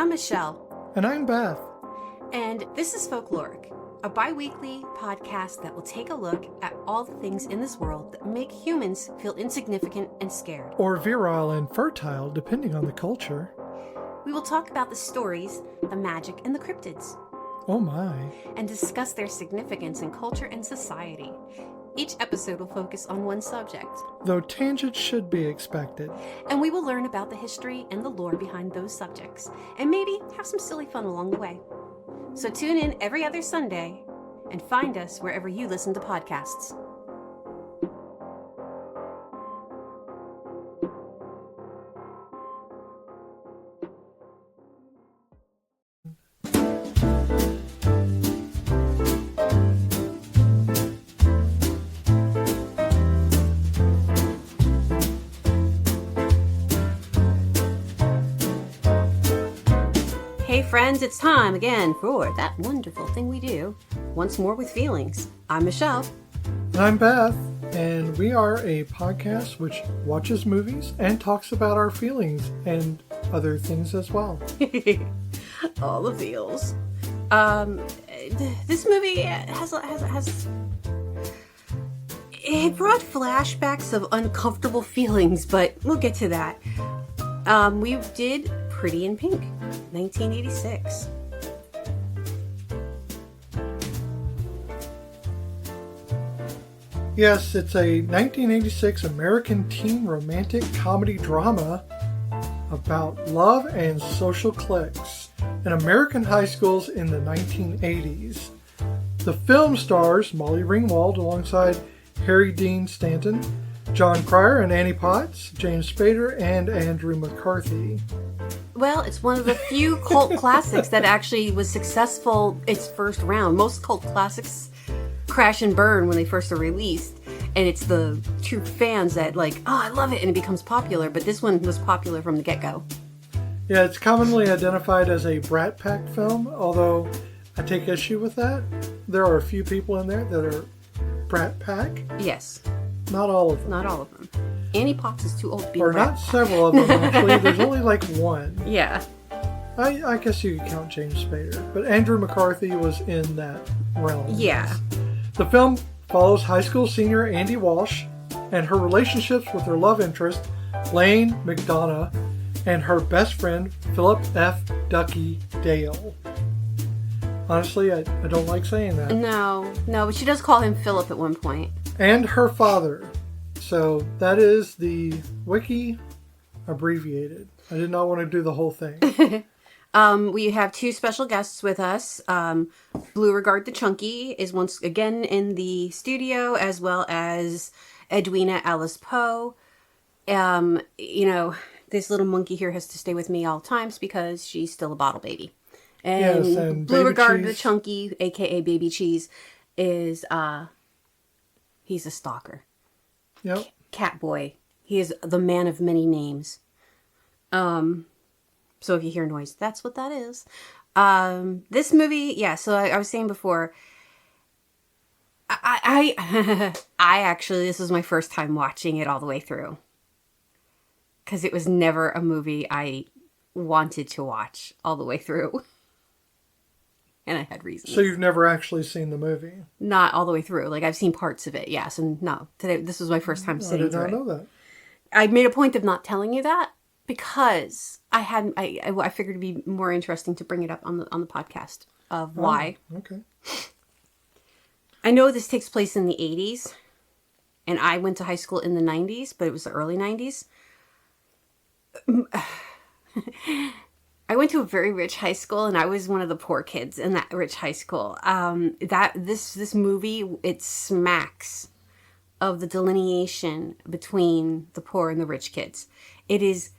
I'm Michelle. And I'm Beth. And this is Folkloric, a bi-weekly podcast that will take a look at all the things in this world that make humans feel insignificant and scared. Or virile and fertile, depending on the culture. We will talk about the stories, the magic, and the cryptids. Oh my. And discuss their significance in culture and society. Each episode will focus on one subject. Though tangents should be expected. And we will learn about the history and the lore behind those subjects. And maybe have some silly fun along the way. So tune in every other Sunday and find us wherever you listen to podcasts. Hey friends, it's time again for that wonderful thing we do, Once More with Feelings. I'm Michelle. And I'm Beth, and we are a podcast which watches movies and talks about our feelings and other things as well. All the feels. This movie has it brought flashbacks of uncomfortable feelings, but we'll get to that. We did Pretty in Pink, 1986. Yes, it's a 1986 American teen romantic comedy drama about love and social cliques in American high schools in the 1980s. The film stars Molly Ringwald alongside Harry Dean Stanton, John Cryer and Annie Potts, James Spader, and Andrew McCarthy. Well, it's one of the few cult classics that actually was successful its first round. Most cult classics crash and burn when they first are released. And it's the true fans that like, oh, I love it, and it becomes popular. But this one was popular from the get-go. Yeah, it's commonly identified as a Brat Pack film, although I take issue with that. There are a few people in there that are Brat Pack. Yes. Not all of them. Not all of them. Annie Potts is too old to be Or not several of them, actually. There's only like one. Yeah. I guess you could count James Spader. But Andrew McCarthy was in that realm. Yeah. The film follows high school senior Andy Walsh and her relationships with her love interest, Lane McDonough, and her best friend, Philip F. Ducky Dale. Honestly, I don't like saying that. No, but she does call him Philip at one point. And her father. So that is the wiki abbreviated. I did not want to do the whole thing. We have two special guests with us. Blue Regard the Chunky is once again in the studio, as well as Edwina Alice Poe. This little monkey here has to stay with me all times because she's still a bottle baby. And, yes, and Blue Regard Cheese. the Chunky, aka Baby Cheese, is he's a stalker. Yep. Cat boy. He is the man of many names. So if you hear noise, that's what that is. This movie, yeah, so I was saying before, I actually, this was my first time watching it all the way through. Because it was never a movie I wanted to watch all the way through. And I had reasons. So you've never actually seen the movie? Not all the way through. Like, I've seen parts of it, yes. And no, this was my first time sitting through it. I did not know that. I made a point of not telling you that because I figured it'd be more interesting to bring it up on the podcast of why. Oh, okay. I know this takes place in the 80s, and I went to high school in the 90s, but it was the early 90s. I went to a very rich high school, and I was one of the poor kids in that rich high school. This movie, it smacks of the delineation between the poor and the rich kids. It is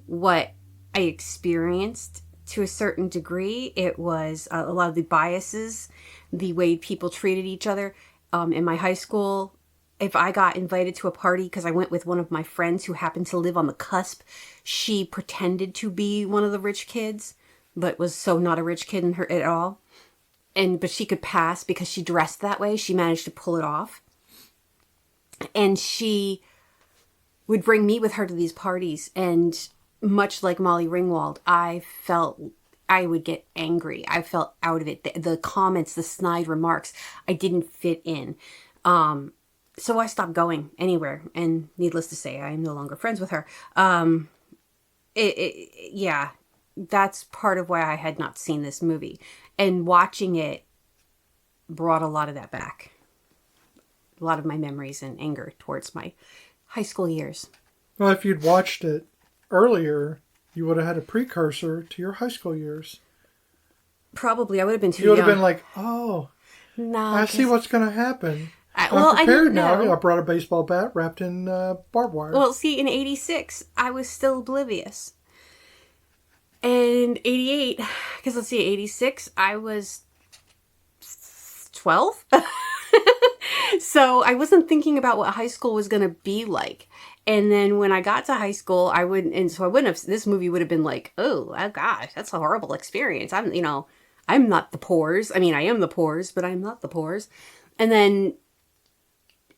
what I experienced to a certain degree. It was a lot of the biases, the way people treated each other. In my high school, if I got invited to a party because I went with one of my friends who happened to live on the cusp, she pretended to be one of the rich kids, but was so not a rich kid in her at all. But she could pass because she dressed that way. She managed to pull it off. And she would bring me with her to these parties. And much like Molly Ringwald, I felt I would get angry. I felt out of it. The comments, the snide remarks, I didn't fit in. So I stopped going anywhere. And needless to say, I am no longer friends with her. Yeah, that's part of why I had not seen this movie. And watching it brought a lot of that back. A lot of my memories and anger towards my high school years. Well, if you'd watched it earlier, you would have had a precursor to your high school years. Probably. I would have been too You would young. have been like, oh, no, I see what's going to happen. I I'm prepared didn't now. know. I brought a baseball bat wrapped in barbed wire. Well, see, in 86, I was still oblivious. And 88, because let's see, 86, I was 12. So I wasn't thinking about what high school was going to be like. And then when I got to high school, I wouldn't have, this movie would have been like, oh gosh, that's a horrible experience. I'm not the pores. I mean, I am the pores, but I'm not the pores. And then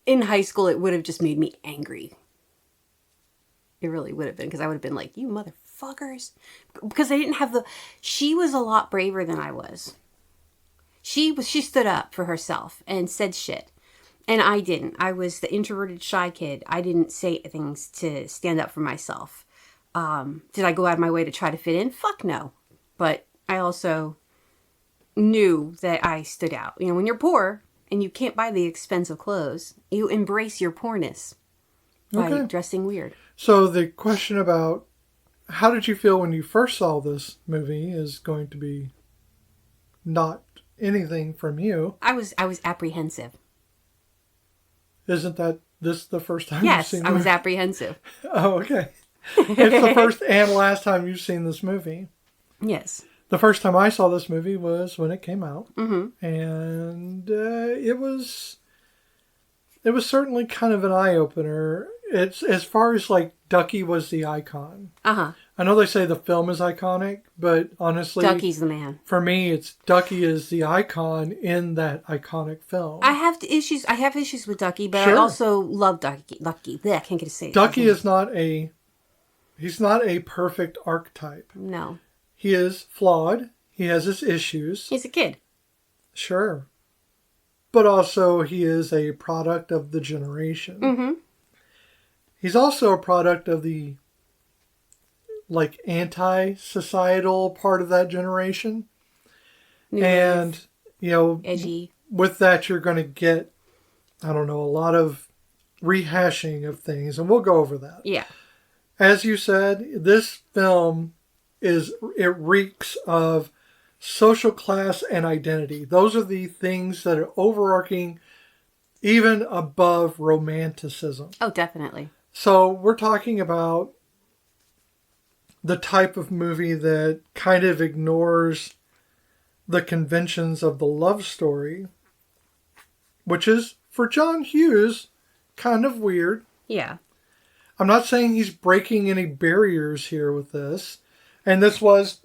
in high school, it would have just made me angry. It really would have been, because I would have been like, you motherfuckers. Because I didn't have she was a lot braver than I was. She stood up for herself and said shit. And I didn't. I was the introverted, shy kid. I didn't say things to stand up for myself. Did I go out of my way to try to fit in? Fuck no. But I also knew that I stood out. You know, when you're poor and you can't buy the expensive clothes, you embrace your poorness by dressing weird. So the question about how did you feel when you first saw this movie is going to be not anything from you. I was apprehensive. Isn't that this the first time yes, you've seen I was apprehensive. Oh, okay. It's the first and last time you've seen this movie. Yes. The first time I saw this movie was when it came out. Mm-hmm. And it was certainly kind of an eye-opener. It's as far as like Ducky was the icon. Uh-huh. I know they say the film is iconic, but honestly, Ducky's the man. For me, it's Ducky is the icon in that iconic film. I have issues with Ducky, but Sure. I also love Ducky. Bleh, I can't get to say it. Ducky is he's not a perfect archetype. No. He is flawed. He has his issues. He's a kid. Sure. But also he is a product of the generation. Mm-hmm. He's also a product of the like anti-societal part of that generation. And, you know, edgy. With that you're going to get, I don't know, a lot of rehashing of things, and we'll go over that. Yeah. As you said, this film it reeks of social class and identity. Those are the things that are overarching even above romanticism. Oh, definitely. So we're talking about the type of movie that kind of ignores the conventions of the love story, which is, for John Hughes, kind of weird. Yeah. I'm not saying he's breaking any barriers here with this. And this was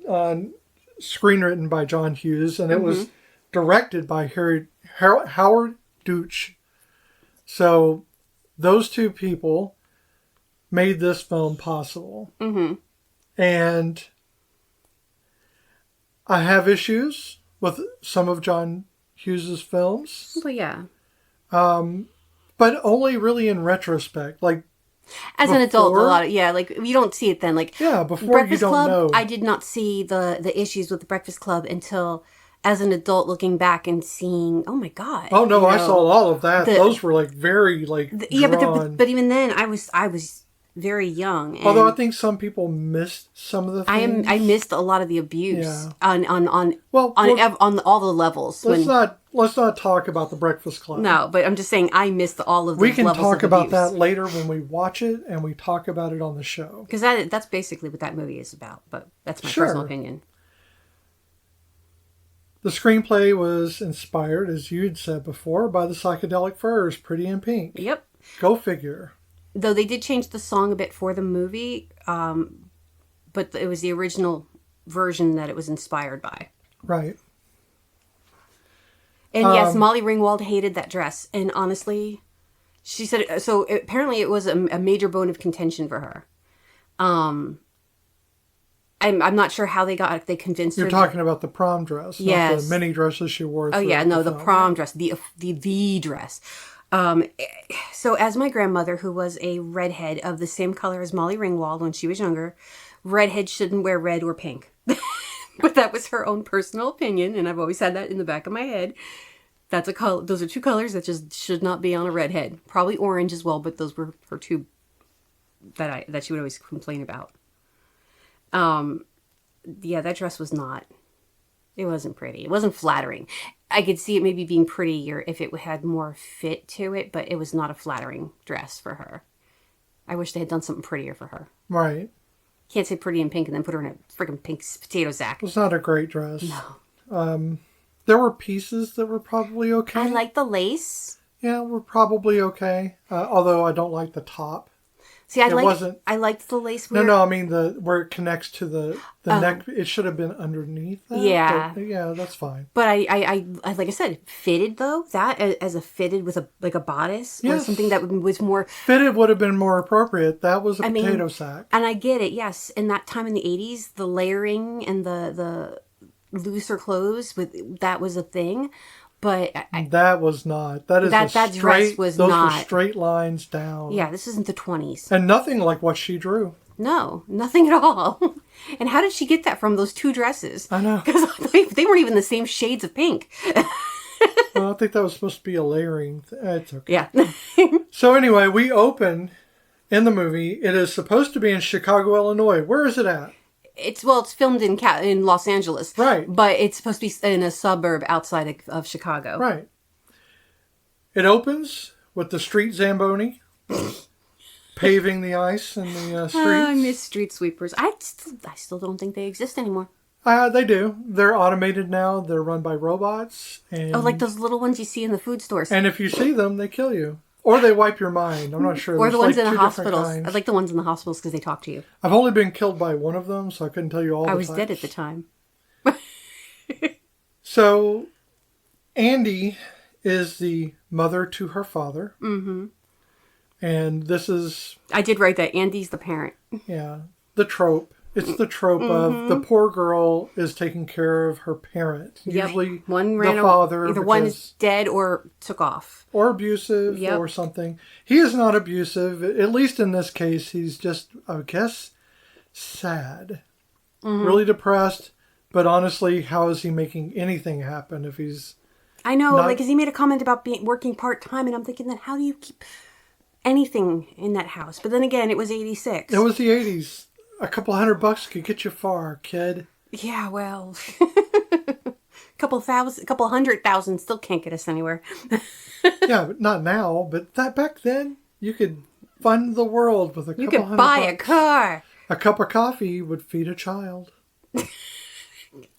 screenwritten by John Hughes, and it was directed by Howard Deutsch. So those two people made this film possible. Mm-hmm. And I have issues with some of John Hughes' films. Well, yeah. But only really in retrospect. Like, as an adult, like you don't see it then. Like, before Breakfast you don't Club, know. I did not see the issues with the Breakfast Club until as an adult looking back and seeing, oh my God. Oh no, I saw all of that. Those were like very drawn. But even then I was very young. And although I think some people missed some of the things. I missed a lot of the abuse on all the levels. Let's not talk about the Breakfast Club. No, but I'm just saying I missed all of the levels of abuse. We can talk about that later when we watch it and we talk about it on the show. Because that's basically what that movie is about. But that's my personal opinion. The screenplay was inspired, as you'd said before, by the Psychedelic Furs, Pretty in Pink. Yep. Go figure. Though they did change the song a bit for the movie, but it was the original version that it was inspired by. Right. And yes, Molly Ringwald hated that dress. And honestly, she said, so apparently it was a major bone of contention for her. I'm not sure how they convinced You're her. talking about the prom dress, not Yes. the mini dresses she wore. Oh yeah, no, the film. prom dress, the dress. So as my grandmother, who was a redhead of the same color as Molly Ringwald when she was younger, redheads shouldn't wear red or pink. But that was her own personal opinion, and I've always had that in the back of my head. That's a color. Those are two colors that just should not be on a redhead. Probably orange as well, but those were her two that she would always complain about. Yeah, that dress was not. It wasn't pretty. It wasn't flattering. I could see it maybe being prettier if it had more fit to it, but it was not a flattering dress for her. I wish they had done something prettier for her. Right. Can't say pretty in pink and then put her in a freaking pink potato sack. It was not a great dress. No. There were pieces that were probably okay. I like the lace. Yeah, were probably okay. Although I don't like the top. See, I liked the lace. No, I mean where it connects to the neck. It should have been underneath that. Yeah. But, yeah, that's fine. But I like I said, fitted though. That as a fitted with a bodice or something that was more fitted would have been more appropriate. That was a potato sack. And I get it. Yes, in that time in the 80s, the layering and the looser clothes that was a thing. But that was not. That is that straight, dress was those not. Those were straight lines down. Yeah, this isn't the 20s. And nothing like what she drew. No, nothing at all. And how did she get that from those two dresses? I know. Because they weren't even the same shades of pink. Well, I think that was supposed to be a layering. It's okay. Yeah. So anyway, we open in the movie. It is supposed to be in Chicago, Illinois. Where is it at? It's filmed in Los Angeles. Right. But it's supposed to be in a suburb outside of Chicago. Right. It opens with the street Zamboni paving the ice in the streets. I miss street sweepers. I still don't think they exist anymore. They do. They're automated now. They're run by robots. And, like those little ones you see in the food stores. And if you see them, they kill you. Or they wipe your mind. I'm not sure. Or the ones in the hospitals. I like the ones in the hospitals because they talk to you. I've only been killed by one of them, so I couldn't tell you all the types. I was dead at the time. So, Andy is the mother to her father. Mm-hmm. And this is... I did write that. Andy's the parent. Yeah. The trope. It's the trope of the poor girl is taking care of her parent. Yep. Usually one the father. Either one is dead or took off. Or abusive or something. He is not abusive. At least in this case, he's just, I guess, sad. Mm-hmm. Really depressed. But honestly, how is he making anything happen if he's... I know, because he made a comment about working part-time, and I'm thinking, then how do you keep anything in that house? But then again, it was 86. It was the 80s. A couple $100 could get you far, kid. Yeah, well, a couple $100,000 still can't get us anywhere. Yeah, but not now. But back then, you could fund the world with a couple $100. You could buy a car. A cup of coffee would feed a child.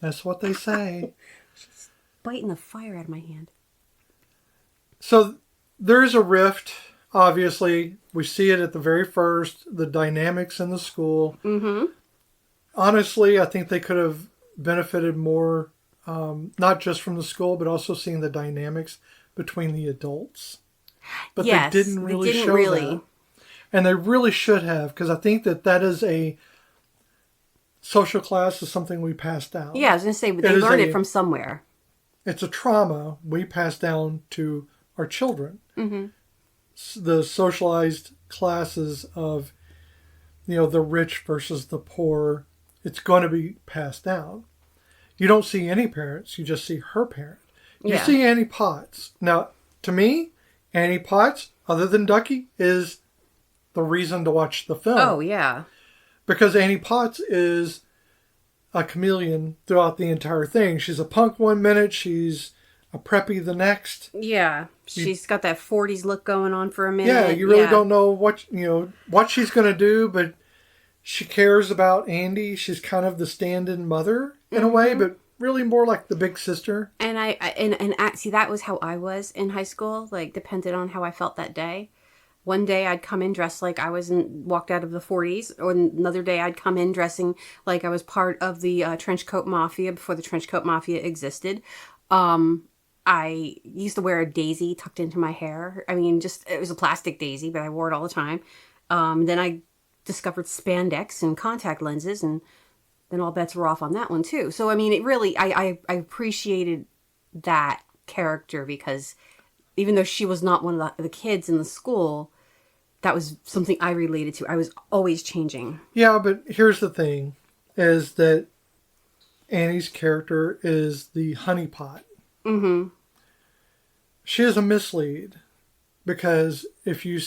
That's what they say. She's biting the fire out of my hand. So there's a rift. Obviously, we see it at the very first, the dynamics in the school. Mm-hmm. Honestly, I think they could have benefited more, not just from the school, but also seeing the dynamics between the adults. But they didn't really show that. And they really should have, because I think that is a social class is something we pass down. Yeah, I was going to say, they learned it from somewhere. It's a trauma we pass down to our children. Mm-hmm. The socialized classes of, the rich versus the poor, it's going to be passed down. You don't see any parents, you just see her parent. You see Annie Potts. Now, to me, Annie Potts, other than Ducky, is the reason to watch the film. Oh, yeah. Because Annie Potts is a chameleon throughout the entire thing. She's a punk one minute, she's a preppy the next. Yeah. She's got that 40s look going on for a minute. Yeah, you really don't know what she's going to do, but she cares about Andy. She's kind of the stand-in mother in a way, but really more like the big sister. And see, that was how I was in high school, depended on how I felt that day. One day I'd come in dressed like I walked out of the 40s, or another day I'd come in dressing like I was part of the trench coat mafia before the trench coat mafia existed. I used to wear a daisy tucked into my hair. I mean, it was a plastic daisy, but I wore it all the time. Then I discovered spandex and contact lenses, and then all bets were off on that one too. So I mean, it really, I appreciated that character because even though she was not one of the kids in the school, that was something I related to. I was always changing. Yeah, but here's the thing, is that Annie's character is the honeypot. Mm-hmm. She is a mislead because if you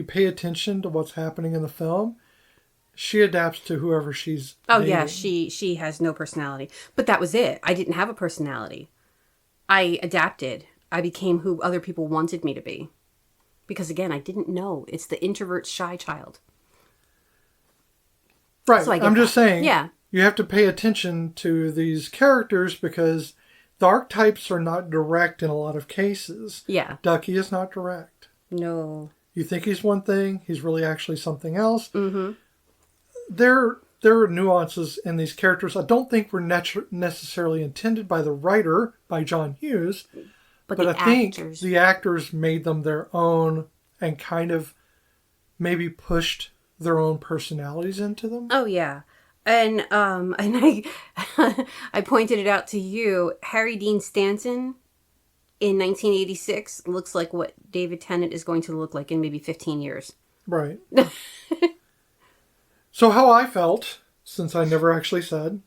pay attention to what's happening in the film, she adapts to whoever she's dating. Yeah, she has no personality. But that was it. I didn't have a personality. I adapted. I became who other people wanted me to be. Because again, I didn't know. It's the introvert, shy child. Right. So I'm just saying. Yeah. You have to pay attention to these characters because the archetypes are not direct in a lot of cases. Yeah. Ducky is not direct. No. You think he's one thing, he's really actually something else. Mm-hmm. There are nuances in these characters I don't think were necessarily intended by the writer, by John Hughes. But I think the actors made them their own and kind of maybe pushed their own personalities into them. Oh, yeah. And I I pointed it out to you. Harry Dean Stanton in 1986 looks like what David Tennant is going to look like in maybe 15 years. Right. So how I felt, since I never actually said,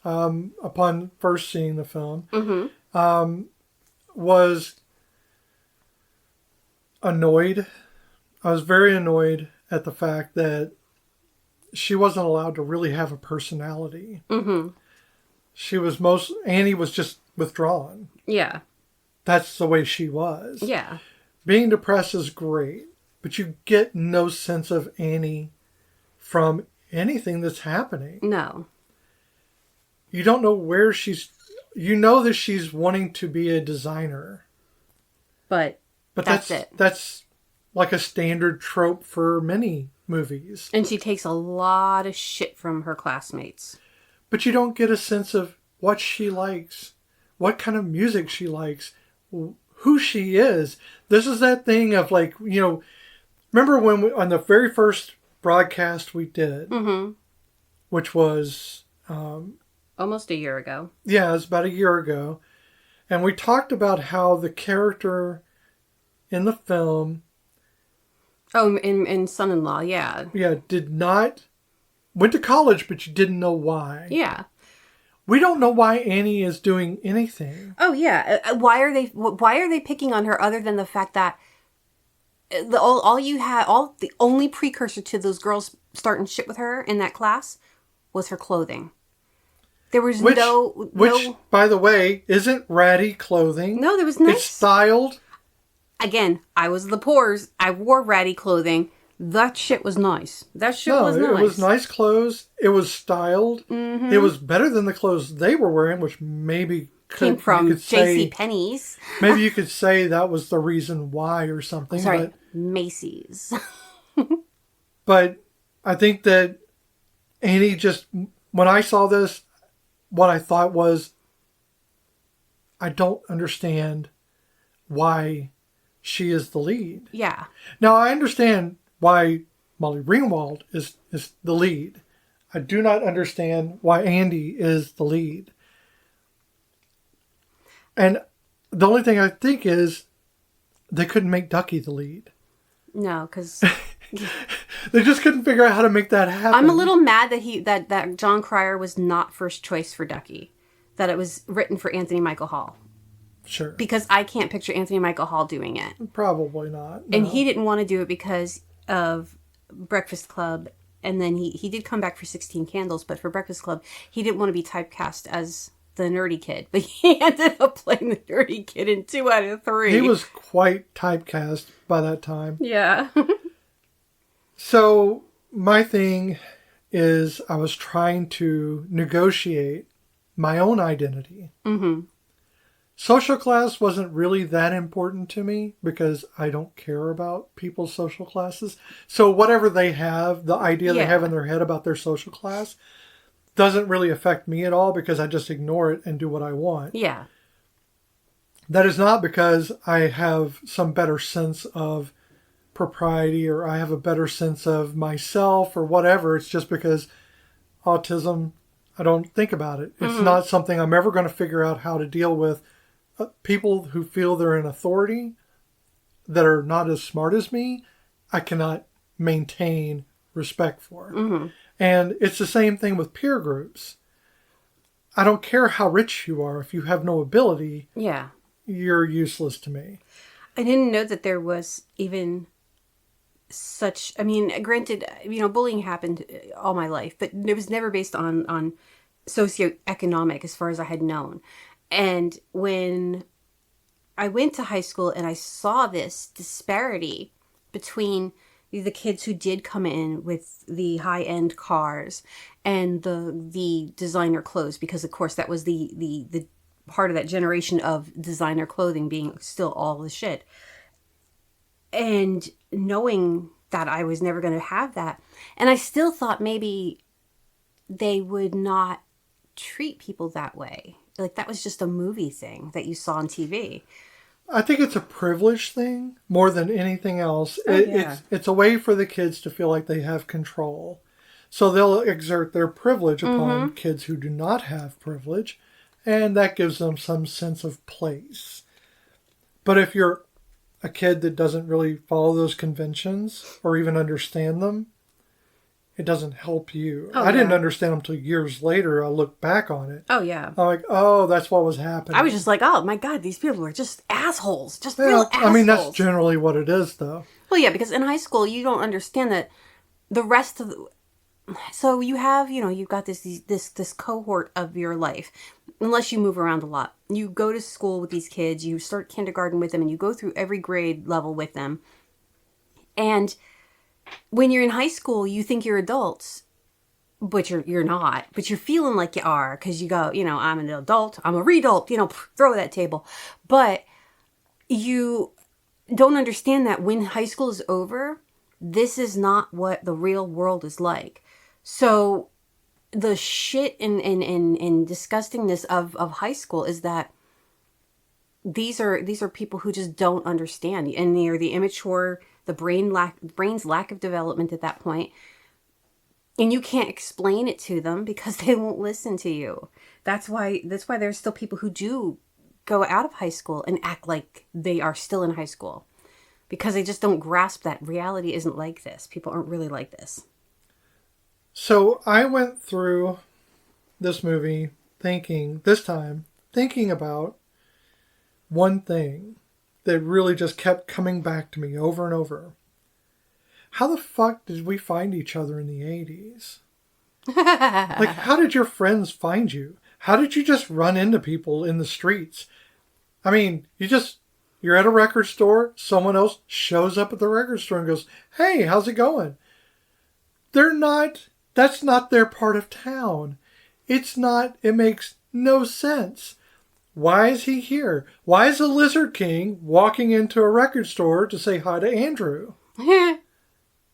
upon first seeing the film, Mm-hmm. Was annoyed. I was very annoyed at the fact that she wasn't allowed to really have a personality. Mm-hmm. Annie was just withdrawn. Yeah. That's the way she was. Yeah. Being depressed is great, but you get no sense of Annie from anything that's happening. No. You don't know where you know that she's wanting to be a designer. But that's it. That's like a standard trope for many movies. And she takes a lot of shit from her classmates. But you don't get a sense of what she likes, what kind of music she likes, who she is. This is that thing of like, remember when on the very first broadcast we did, mm-hmm. which was... almost a year ago. Yeah, it was about a year ago. And we talked about how the character in the film... Oh, in Son-in-Law, yeah. Yeah, went to college, but you didn't know why. Yeah. We don't know why Annie is doing anything. Oh, yeah. Why are they picking on her other than the fact that the only precursor to those girls starting shit with her in that class was her clothing. There was which, no... by the way, isn't ratty clothing. No, there was nice... It's styled. Again, I was the poors. I wore ratty clothing. That shit was nice. It was nice clothes. It was styled. Mm-hmm. It was better than the clothes they were wearing, which maybe came from JCPenney's. Maybe you could say that was the reason why or something. Sorry, Macy's. But I think that Annie when I saw this, what I thought was, I don't understand why she is the lead. Yeah. Now, I understand why Molly Ringwald is the lead. I do not understand why Andy is the lead. And the only thing I think is they couldn't make Ducky the lead. No, because... They just couldn't figure out how to make that happen. I'm a little mad that John Cryer was not first choice for Ducky. That it was written for Anthony Michael Hall. Sure. Because I can't picture Anthony Michael Hall doing it. Probably not. No. And he didn't want to do it because of Breakfast Club. And then he did come back for 16 Candles, but for Breakfast Club, he didn't want to be typecast as the nerdy kid. But he ended up playing the nerdy kid in 2 out of 3. He was quite typecast by that time. Yeah. So my thing is I was trying to negotiate my own identity. Mm-hmm. Social class wasn't really that important to me because I don't care about people's social classes. So whatever they have, the idea they have in their head about their social class doesn't really affect me at all because I just ignore it and do what I want. Yeah. That is not because I have some better sense of propriety or I have a better sense of myself or whatever. It's just because autism, I don't think about it. It's not something I'm ever going to figure out how to deal with. People who feel they're in authority that are not as smart as me, I cannot maintain respect for. And it's the same thing with peer groups. I don't care how rich you are. If you have no ability, Yeah. you're useless to me. I didn't know that there was even such, I mean, granted, bullying happened all my life, but it was never based on socioeconomic as far as I had known. And when I went to high school and I saw this disparity between the kids who did come in with the high-end cars and the designer clothes, because of course that was the part of that generation of designer clothing being still all the shit. And knowing that I was never going to have that. And I still thought maybe they would not treat people that way. Like that was just a movie thing that you saw on TV. I think it's a privilege thing more than anything else. Yeah. It's a way for the kids to feel like they have control. So they'll exert their privilege upon kids who do not have privilege, and that gives them some sense of place. But if you're a kid that doesn't really follow those conventions or even understand them, it doesn't help you. I didn't understand them until years later. I look back on it. Oh, yeah. I'm like, oh, that's what was happening. I was just like, oh, my God, these people are just assholes. Just real assholes. I mean, that's generally what it is, though. Well, yeah, because in high school, you don't understand that the rest of the... So you have, you've got this cohort of your life, unless you move around a lot. You go to school with these kids, you start kindergarten with them, and you go through every grade level with them. And when you're in high school, you think you're adults, but you're not. But you're feeling like you are, because you go, I'm an adult, I'm a re-adult, throw that table. But you don't understand that when high school is over, this is not what the real world is like. So the shit and disgustingness of high school is that these are people who just don't understand, and they're the immature, the brain's lack of development at that point, and you can't explain it to them because they won't listen to you. That's why there's still people who do go out of high school and act like they are still in high school, because they just don't grasp that reality isn't like this. People aren't really like this. So I went through this movie thinking about one thing that really just kept coming back to me over and over. How the fuck did we find each other in the 80s? Like, how did your friends find you? How did you just run into people in the streets? I mean, you're at a record store, someone else shows up at the record store and goes, hey, how's it going? That's not their part of town. It makes no sense. Why is he here? Why is a Lizard King walking into a record store to say hi to Andrew? You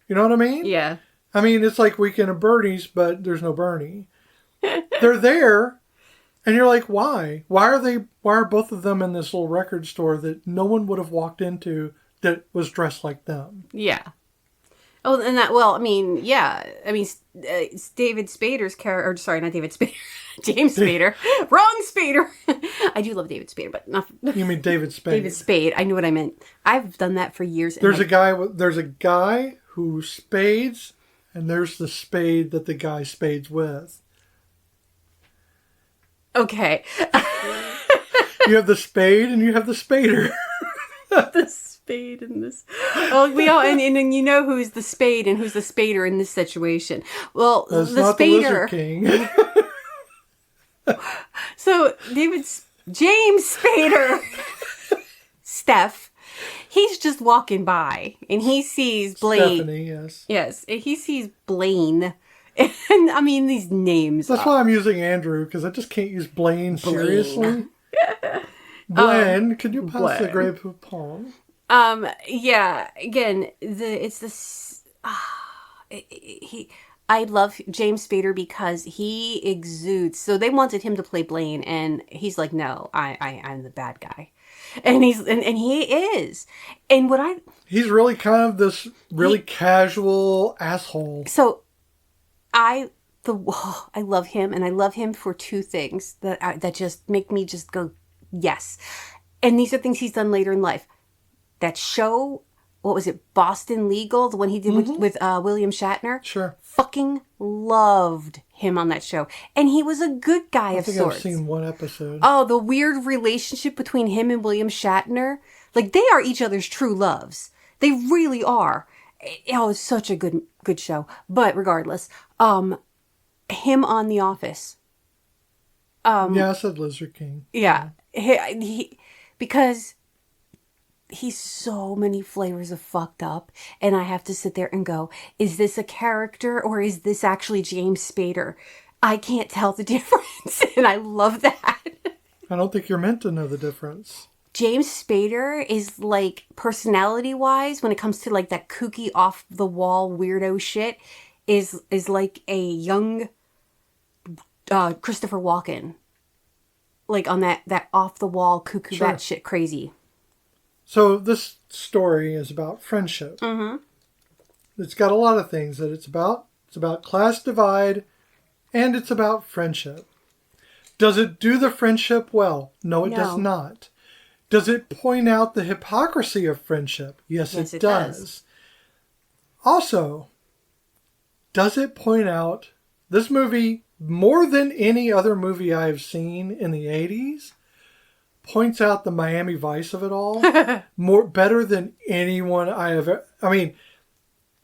know what I mean? Yeah. I mean, it's like Weekend at Bernie's, but there's no Bernie. They're there, and you're like, why? Why are both of them in this little record store that no one would have walked into that was dressed like them? Yeah. Oh, and that, well, I mean, yeah. I mean, it's David Spader's character, or sorry, not David Spader, James Spader. Wrong Spader. I do love David Spader, but not. You mean David Spade? David Spade. I knew what I meant. I've done that for years. There's a guy who spades, and there's the spade that the guy spades with. Okay. You have the spade and you have the spader. The spade in this. Well, we all and you know who's the spade and who's the spader in this situation. Well, That's the not spader. The Lizard King. So James Spader, Steph, he's just walking by and he sees Blaine. Stephanie, yes. Yes, he sees Blaine. And I mean these names. That's why I'm using Andrew, because I just can't use Blaine seriously. Blaine, could you pass the Grey Poupon? Yeah. Again, I love James Spader because he exudes. So they wanted him to play Blaine, and he's like, no, I'm the bad guy, and he is. And he's really kind of this really casual asshole. So I I love him, and I love him for two things that just make me just go, yes. And these are things he's done later in life. That show, what was it, Boston Legal, the one he did with William Shatner? Sure. Fucking loved him on that show. And he was a good guy of sorts. I think I've seen one episode. Oh, the weird relationship between him and William Shatner. Like, they are each other's true loves. They really are. Oh, it's such a good show. But regardless, him on The Office. Yeah, I said Lizard King. Yeah. Because he's so many flavors of fucked up, and I have to sit there and go, is this a character or is this actually James Spader? I can't tell the difference, and I love that. I don't think you're meant to know the difference. James Spader is like, personality-wise, when it comes to like that kooky off-the-wall weirdo shit, is like a young Christopher Walken. Like on that off-the-wall cuckoo batshit crazy. So this story is about friendship. Mm-hmm. It's got a lot of things that it's about. It's about class divide, and it's about friendship. Does it do the friendship well? No, it does not. Does it point out the hypocrisy of friendship? Yes, it does. Also, does it point out this movie, more than any other movie I have seen in the 80s, points out the Miami Vice of it all better than anyone I have ever. I mean,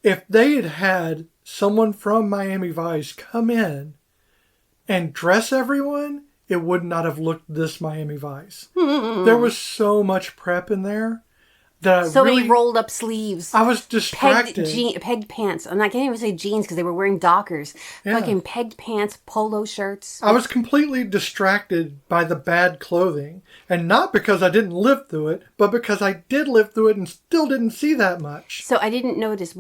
if they had had someone from Miami Vice come in and dress everyone, it would not have looked this Miami Vice. There was so much prep in there that many rolled up sleeves. I was distracted. Pegged pants. And I can't even say jeans because they were wearing Dockers. Yeah. Fucking pegged pants, polo shirts. I was completely distracted by the bad clothing. And not because I didn't live through it, but because I did live through it and still didn't see that much. So I didn't notice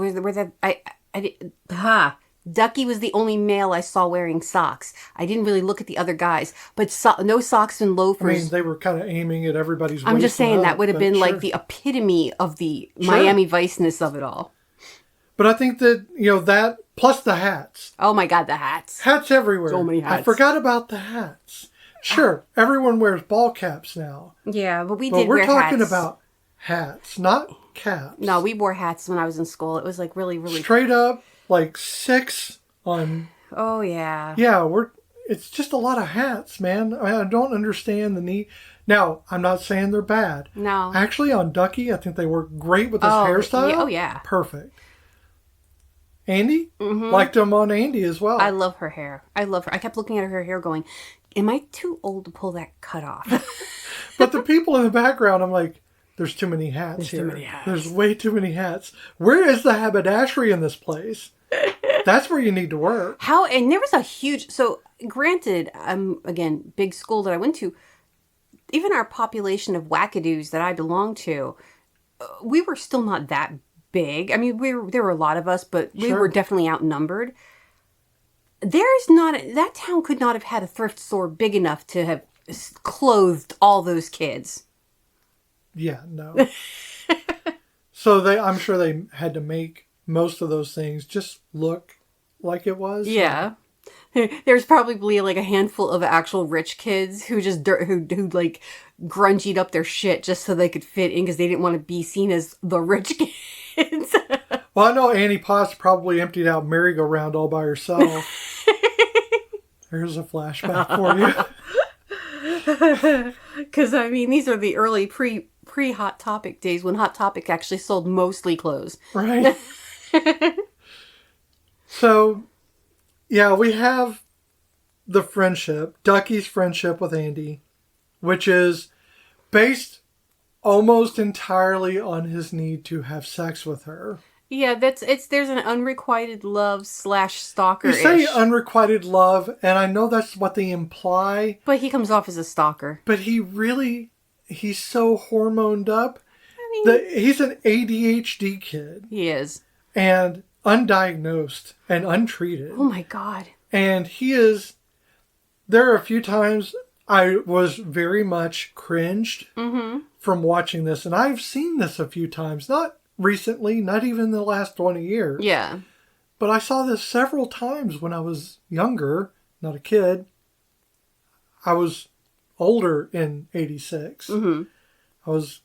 Ducky was the only male I saw wearing socks. I didn't really look at the other guys, but no socks and loafers. I mean, they were kind of aiming at everybody's waist. I'm just saying that would have been like the epitome of the Miami Vice-ness of it all. But I think that, that plus the hats. Oh my God, the hats. Hats everywhere. So many hats. I forgot about the hats. Sure, everyone wears ball caps now. Yeah, but we're talking about hats, not caps. No, we wore hats when I was in school. It was like really, really... Straight up. Like 6 on... Oh, yeah. Yeah, it's just a lot of hats, man. I don't understand the need. Now, I'm not saying they're bad. No. Actually, on Ducky, I think they work great with his hairstyle. Yeah, oh, yeah. Perfect. Andy? Mm-hmm. Liked him on Andy as well. I love her hair. I love her. I kept looking at her hair going, am I too old to pull that cut off? But the people in the background, I'm like... There's too many hats here. Too many hats. There's way too many hats. Where is the haberdashery in this place? That's where you need to work. And there was a huge... So, granted, again, big school that I went to, even our population of wackadoos that I belonged to, we were still not that big. I mean, there were a lot of us, but we were definitely outnumbered. That town could not have had a thrift store big enough to have clothed all those kids. Yeah, no. So I'm sure they had to make most of those things just look like it was. Yeah. There's probably like a handful of actual rich kids who just who like grungied up their shit just so they could fit in because they didn't want to be seen as the rich kids. Well, I know Annie Potts probably emptied out merry-go-round all by herself. Here's a flashback for you. Because, I mean, these are the early pre-Hot Topic days when Hot Topic actually sold mostly clothes. Right. So, yeah, we have the friendship, Ducky's friendship with Andy, which is based almost entirely on his need to have sex with her. Yeah, there's an unrequited love / stalker-ish. You say unrequited love, and I know that's what they imply. But he comes off as a stalker. But he's so hormoned up. I mean, he's an ADHD kid. He is. And undiagnosed and untreated. Oh my God. And there are a few times I was very much cringed from watching this. And I've seen this a few times, not recently, not even in the last 20 years. Yeah. But I saw this several times when I was younger, not a kid. I was older in 86. Mm-hmm. I was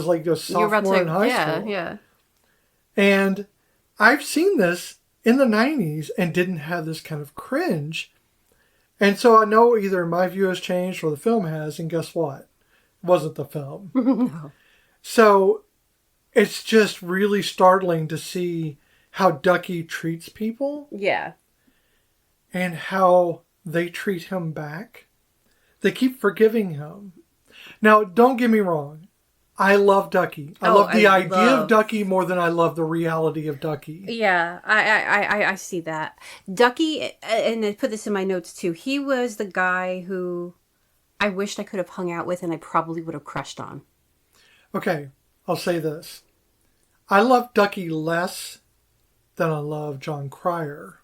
like a sophomore in high school. Yeah. And I've seen this in the 90s and didn't have this kind of cringe. And so I know either my view has changed or the film has, and guess what? It wasn't the film. No. So it's just really startling to see how Ducky treats people. Yeah. And how they treat him back. They keep forgiving him. Now, don't get me wrong. I love Ducky. I love the idea of Ducky more than I love the reality of Ducky. Yeah, I see that. Ducky, and I put this in my notes too, he was the guy who I wished I could have hung out with and I probably would have crushed on. Okay, I'll say this. I love Ducky less than I love John Cryer.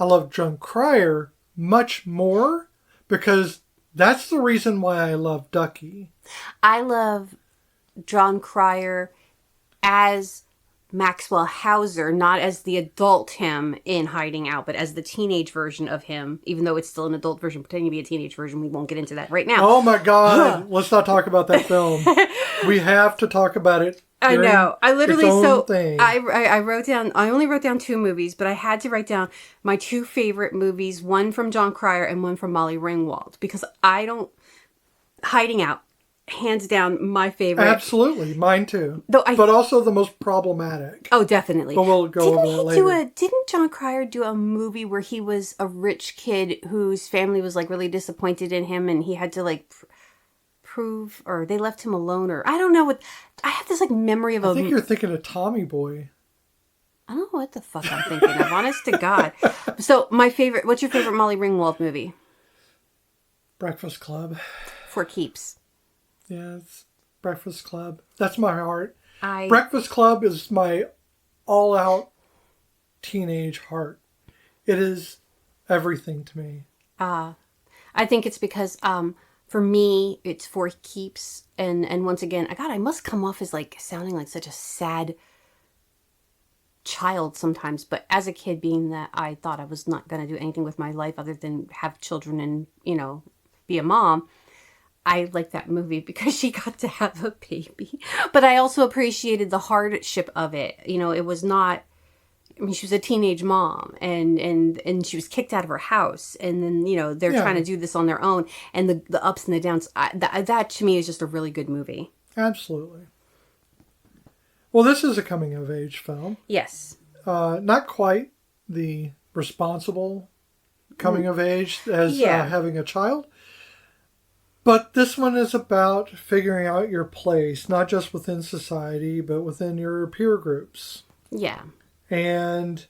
I love John Cryer much more because that's the reason why I love Ducky. I love John Cryer as Maxwell Hauser, not as the adult him in Hiding Out, but as the teenage version of him, even though it's still an adult version, pretending to be a teenage version. We won't get into that right now. Oh my God. Let's not talk about that film. We have to talk about it. I know. I literally, thing. I wrote down, I only wrote down 2 movies, but I had to write down my 2 favorite movies, one from John Cryer and one from Molly Ringwald, because Hiding Out, hands down, my favorite. Absolutely. Mine too. But also the most problematic. Oh, definitely. But we'll go over that later. Didn't John Cryer do a movie where he was a rich kid whose family was like really disappointed in him and he had to like prove, or they left him alone, or I don't know what. I have this like memory of I think you're thinking of Tommy Boy. I don't know what the fuck I'm thinking of, honest to God. So what's your favorite Molly Ringwald movie? Breakfast Club. For keeps. Yeah, it's Breakfast Club. That's my heart. Breakfast Club is my all-out teenage heart. It is everything to me. I think it's because for me, it's For Keeps. And once again, I must come off as like sounding like such a sad child sometimes. But as a kid, being that I thought I was not going to do anything with my life other than have children and, be a mom, I like that movie because she got to have a baby. But I also appreciated the hardship of it. It was not... she was a teenage mom and she was kicked out of her house. And then, they're trying to do this on their own. And the ups and the downs. That to me is just a really good movie. Absolutely. Well, this is a coming-of-age film. Yes. Not quite the responsible coming-of-age as having a child. But this one is about figuring out your place, not just within society, but within your peer groups. Yeah. And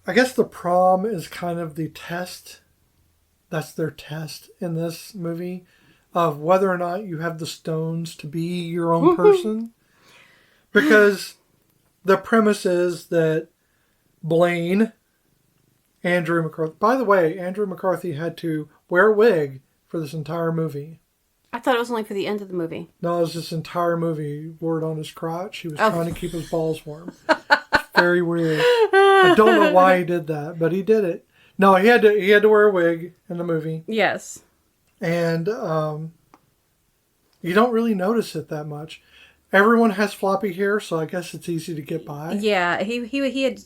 I guess the prom is kind of the test. That's their test in this movie of whether or not you have the stones to be your own person. Because the premise is that Blaine, Andrew McCarthy... By the way, Andrew McCarthy had to wear a wig for this entire movie. I thought it was only for the end of the movie. No, it was this entire movie. He wore it on his crotch. He was trying to keep his balls warm. It's very weird. I don't know why he did that, but he did it. No, he had to wear a wig in the movie. Yes. And you don't really notice it that much. Everyone has floppy hair, so I guess it's easy to get by. Yeah, he had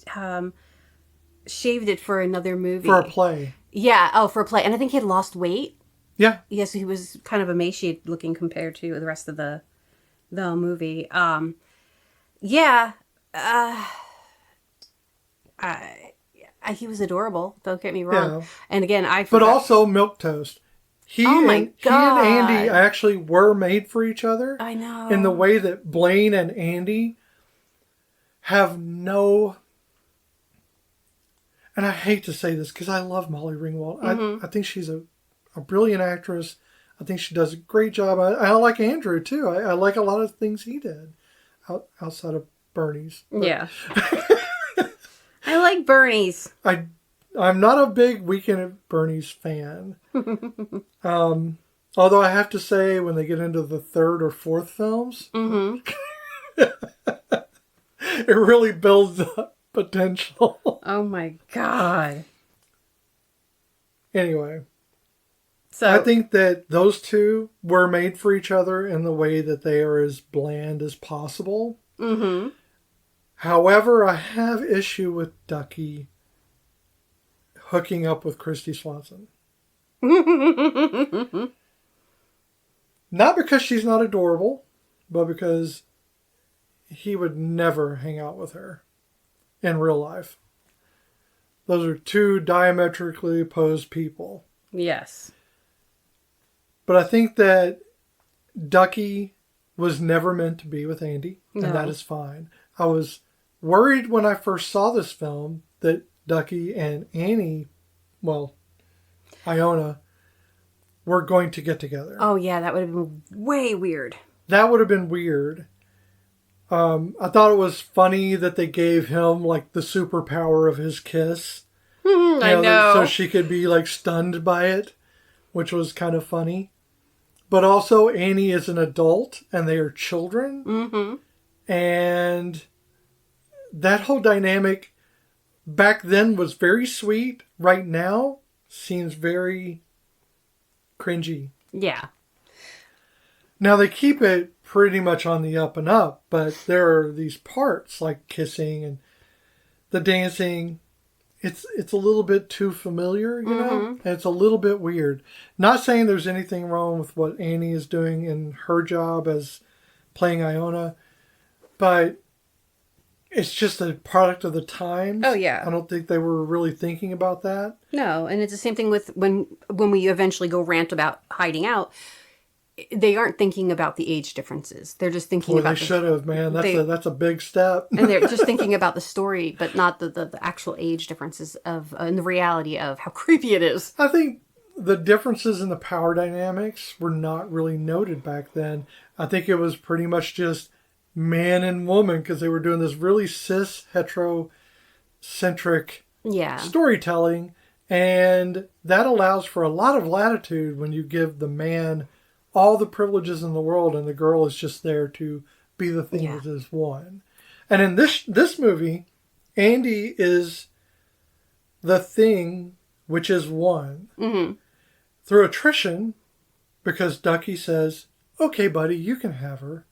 shaved it for another movie. For a play. Yeah, for a play. And I think he had lost weight. Yeah. Yes, he was kind of emaciated looking compared to the rest of the movie. He was adorable. Don't get me wrong. Yeah. And again, But also milquetoast. He and Andy actually were made for each other. I know. In the way that Blaine and Andy have no... And I hate to say this because I love Molly Ringwald. Mm-hmm. I think she's a brilliant actress. I think she does a great job. I like Andrew, too. I like a lot of things he did outside of Bernie's. But. Yeah. I like Bernie's. I'm not a big Weekend at Bernie's fan. Although I have to say, when they get into the third or fourth films, mm-hmm. It really builds up potential. Oh my God. Anyway, So I think that those two were made for each other in the way that they are as bland as possible. Mm-hmm. However, I have issue with Ducky hooking up with Christy Swanson. Not because she's not adorable, but because he would never hang out with her in real life. Those are two diametrically opposed people. Yes. But I think that Ducky was never meant to be with Andy, No. and that is fine. I was worried when I first saw this film that Ducky and Annie, well, Iona, were going to get together. Oh yeah, that would have been way weird. That would have been weird. I thought it was funny that they gave him like the superpower of his kiss. I know. So she could be like stunned by it, which was kind of funny. But also Annie is an adult and they are children. Mm-hmm. And that whole dynamic back then was very sweet. Right now seems very cringy. Yeah. Now they keep it pretty much on the up and up, but there are these parts like kissing and the dancing. It's a little bit too familiar, you know? And it's a little bit weird. Not saying there's anything wrong with what Annie is doing in her job as playing Iona, but it's just a product of the times. Oh, yeah. I don't think they were really thinking about that. No, and it's the same thing with when we eventually go rant about hiding out. They aren't thinking about the age differences. They're just thinking about. They should have, man. That's a big step. And they're just thinking about the story, but not the actual age differences of and the reality of how creepy it is. I think the differences in the power dynamics were not really noted back then. I think it was pretty much just man and woman because they were doing this really cis heterocentric storytelling, and that allows for a lot of latitude when you give the man all the privileges in the world and the girl is just there to be the thing that is one. And in this movie, Andy is the thing which is one. Mm-hmm. Through attrition, because Ducky says, okay, buddy, you can have her.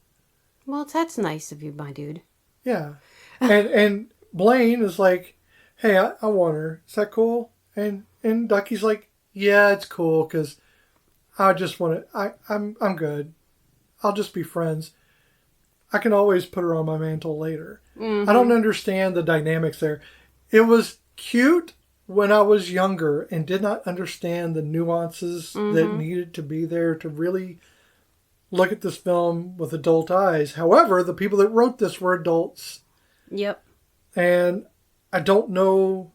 Well, that's nice of you, my dude. Yeah. And Blaine is like, hey, I want her. Is that cool? And Ducky's like, yeah, it's cool because I just want to, I'm good. I'll just be friends. I can always put her on my mantle later. Mm-hmm. I don't understand the dynamics there. It was cute when I was younger and did not understand the nuances that needed to be there to really look at this film with adult eyes. However, the people that wrote this were adults. Yep. And I don't know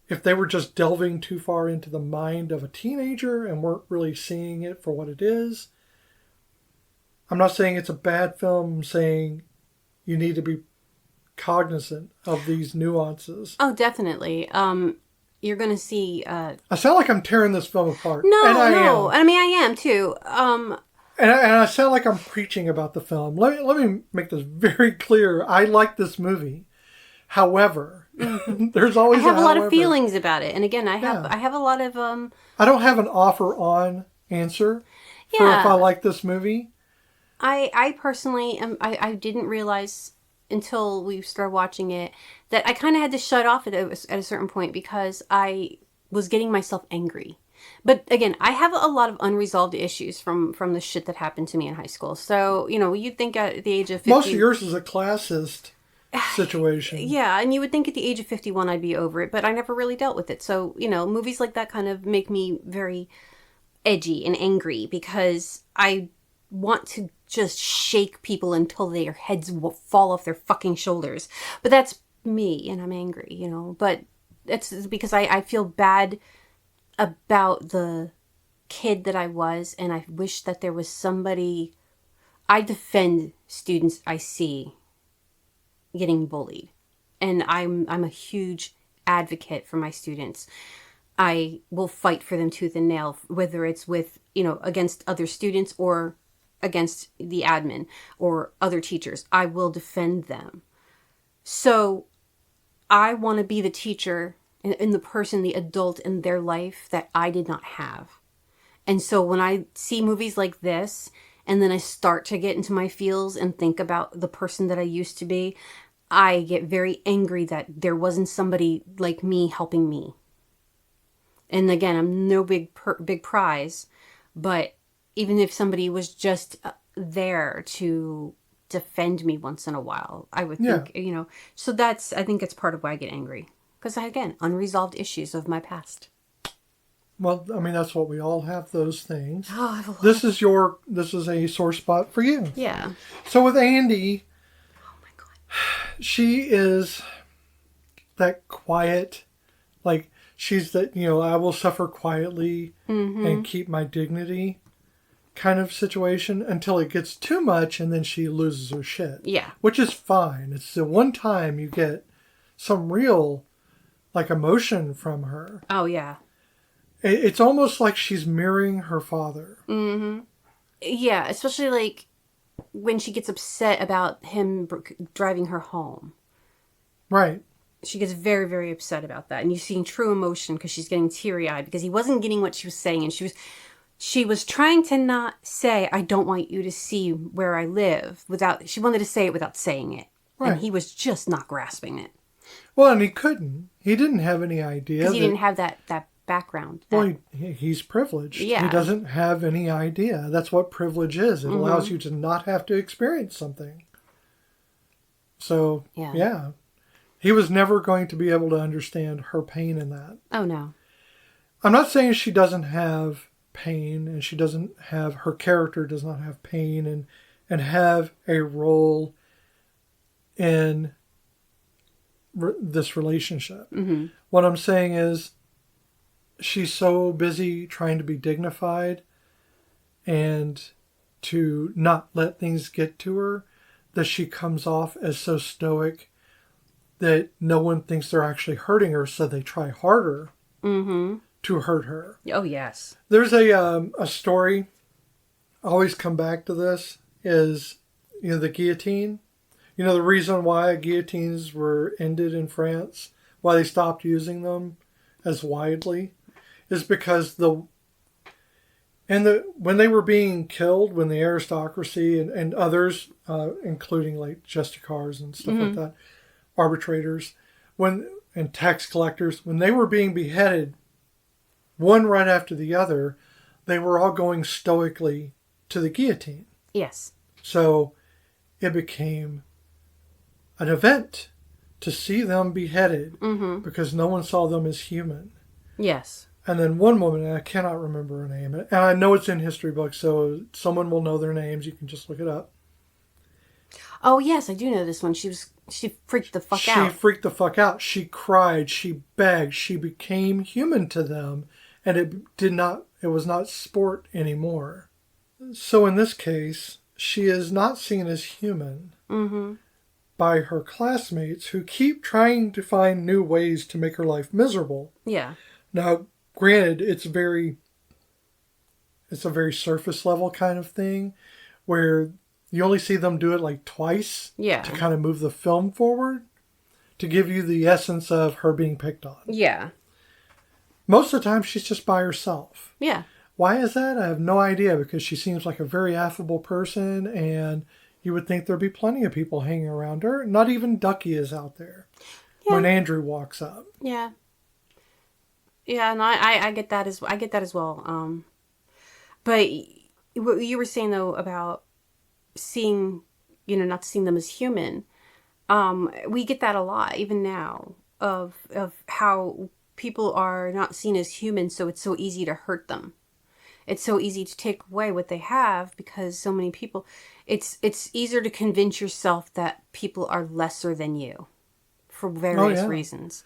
if they were just delving too far into the mind of a teenager and weren't really seeing it for what it is. I'm not saying it's a bad film. I'm saying you need to be cognizant of these nuances. Oh, definitely. You're going to see... I sound like I'm tearing this film apart. No, and I no. am. I mean, I am too. And I sound like I'm preaching about the film. Let me make this very clear. I like this movie. However, there's always I have a lot however. of feelings about it. And again, I have a lot of... I don't have an offer-on answer for if I like this movie. I personally I didn't realize until we started watching it that I kind of had to shut off at a certain point because I was getting myself angry. But again, I have a lot of unresolved issues from the shit that happened to me in high school. So, you know, you'd think at the age of 50... Most of yours is a classist situation. Yeah, and you would think at the age of 51 I'd be over it, but I never really dealt with it. So, you know, movies like that kind of make me very edgy and angry because I want to just shake people until their heads will fall off their fucking shoulders. But that's me, and I'm angry, you know. But it's because I feel bad about the kid that I was, and I wish that there was somebody... I defend students I see getting bullied, and I'm a huge advocate for my students. I will fight for them tooth and nail, whether it's with, you know, against other students or against the admin or other teachers. I will defend them. So I want to be the teacher and the person, the adult in their life that I did not have. And so when I see movies like this, and then I start to get into my feels and think about the person that I used to be, I get very angry that there wasn't somebody like me helping me. And again, I'm no big prize, but even if somebody was just there to defend me once in a while, I would think, so I think it's part of why I get angry. Because again, unresolved issues of my past. Well, I mean, that's what we all have, those things. Oh, I have a lot. This is a sore spot for you. Yeah. So with Andy, Oh my God. she is that quiet, like she's that, I will suffer quietly and keep my dignity kind of situation until it gets too much and then she loses her shit. Yeah. Which is fine. It's the one time you get some real, like, emotion from her. Oh, yeah. It's almost like she's mirroring her father. Mm-hmm. Yeah, especially like when she gets upset about him driving her home. Right. She gets very, very upset about that. And you're seeing true emotion because she's getting teary-eyed because he wasn't getting what she was saying. And she was trying to not say, I don't want you to see where I live. She wanted to say it without saying it. Right. And he was just not grasping it. Well, and he couldn't. He didn't have any idea. Because he didn't have that background. Well, he's privileged. Yeah. He doesn't have any idea. That's what privilege is. It allows you to not have to experience something. So, yeah. He was never going to be able to understand her pain in that. Oh, no. I'm not saying she doesn't have pain and her character does not have pain and have a role in this relationship. Mm-hmm. What I'm saying is she's so busy trying to be dignified and to not let things get to her that she comes off as so stoic that no one thinks they're actually hurting her, so they try harder to hurt her. Oh, yes. There's a story, I always come back to this, is the guillotine. The reason why guillotines were ended in France, why they stopped using them as widely, is because when they were being killed, when the aristocracy and others, including like justicars and stuff like that, arbitrators, and tax collectors, when they were being beheaded, one right after the other, they were all going stoically to the guillotine. Yes. So it became an event to see them beheaded because no one saw them as human. Yes. And then one woman, and I cannot remember her name, and I know it's in history books, so someone will know their names. You can just look it up. Oh, yes, I do know this one. She freaked the fuck out. She freaked the fuck out. She cried. She begged. She became human to them, and it was not sport anymore. So in this case, she is not seen as human by her classmates who keep trying to find new ways to make her life miserable. Yeah. Now, granted, it's a very surface level kind of thing where you only see them do it like twice to kind of move the film forward to give you the essence of her being picked on. Yeah. Most of the time, she's just by herself. Yeah. Why is that? I have no idea, because she seems like a very affable person, and you would think there'd be plenty of people hanging around her. Not even Ducky is out there when Andrew walks up. Yeah. Yeah, no, I get that as well. But what you were saying though about seeing, not seeing them as human, we get that a lot even now of how people are not seen as human, so it's so easy to hurt them. It's so easy to take away what they have because so many people. It's easier to convince yourself that people are lesser than you for various reasons,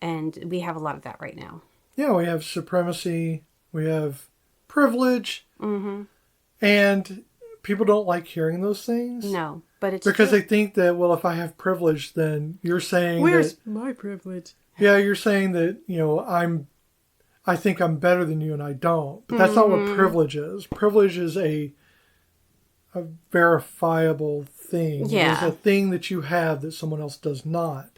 and we have a lot of that right now. Yeah, we have supremacy, we have privilege, and people don't like hearing those things. No, but it's because they think that, well, if I have privilege, then you're saying where's my privilege? Yeah, you're saying that, I think I'm better than you and I don't. But that's not what privilege is. Privilege is a verifiable thing. Yeah. It is a thing that you have that someone else does not.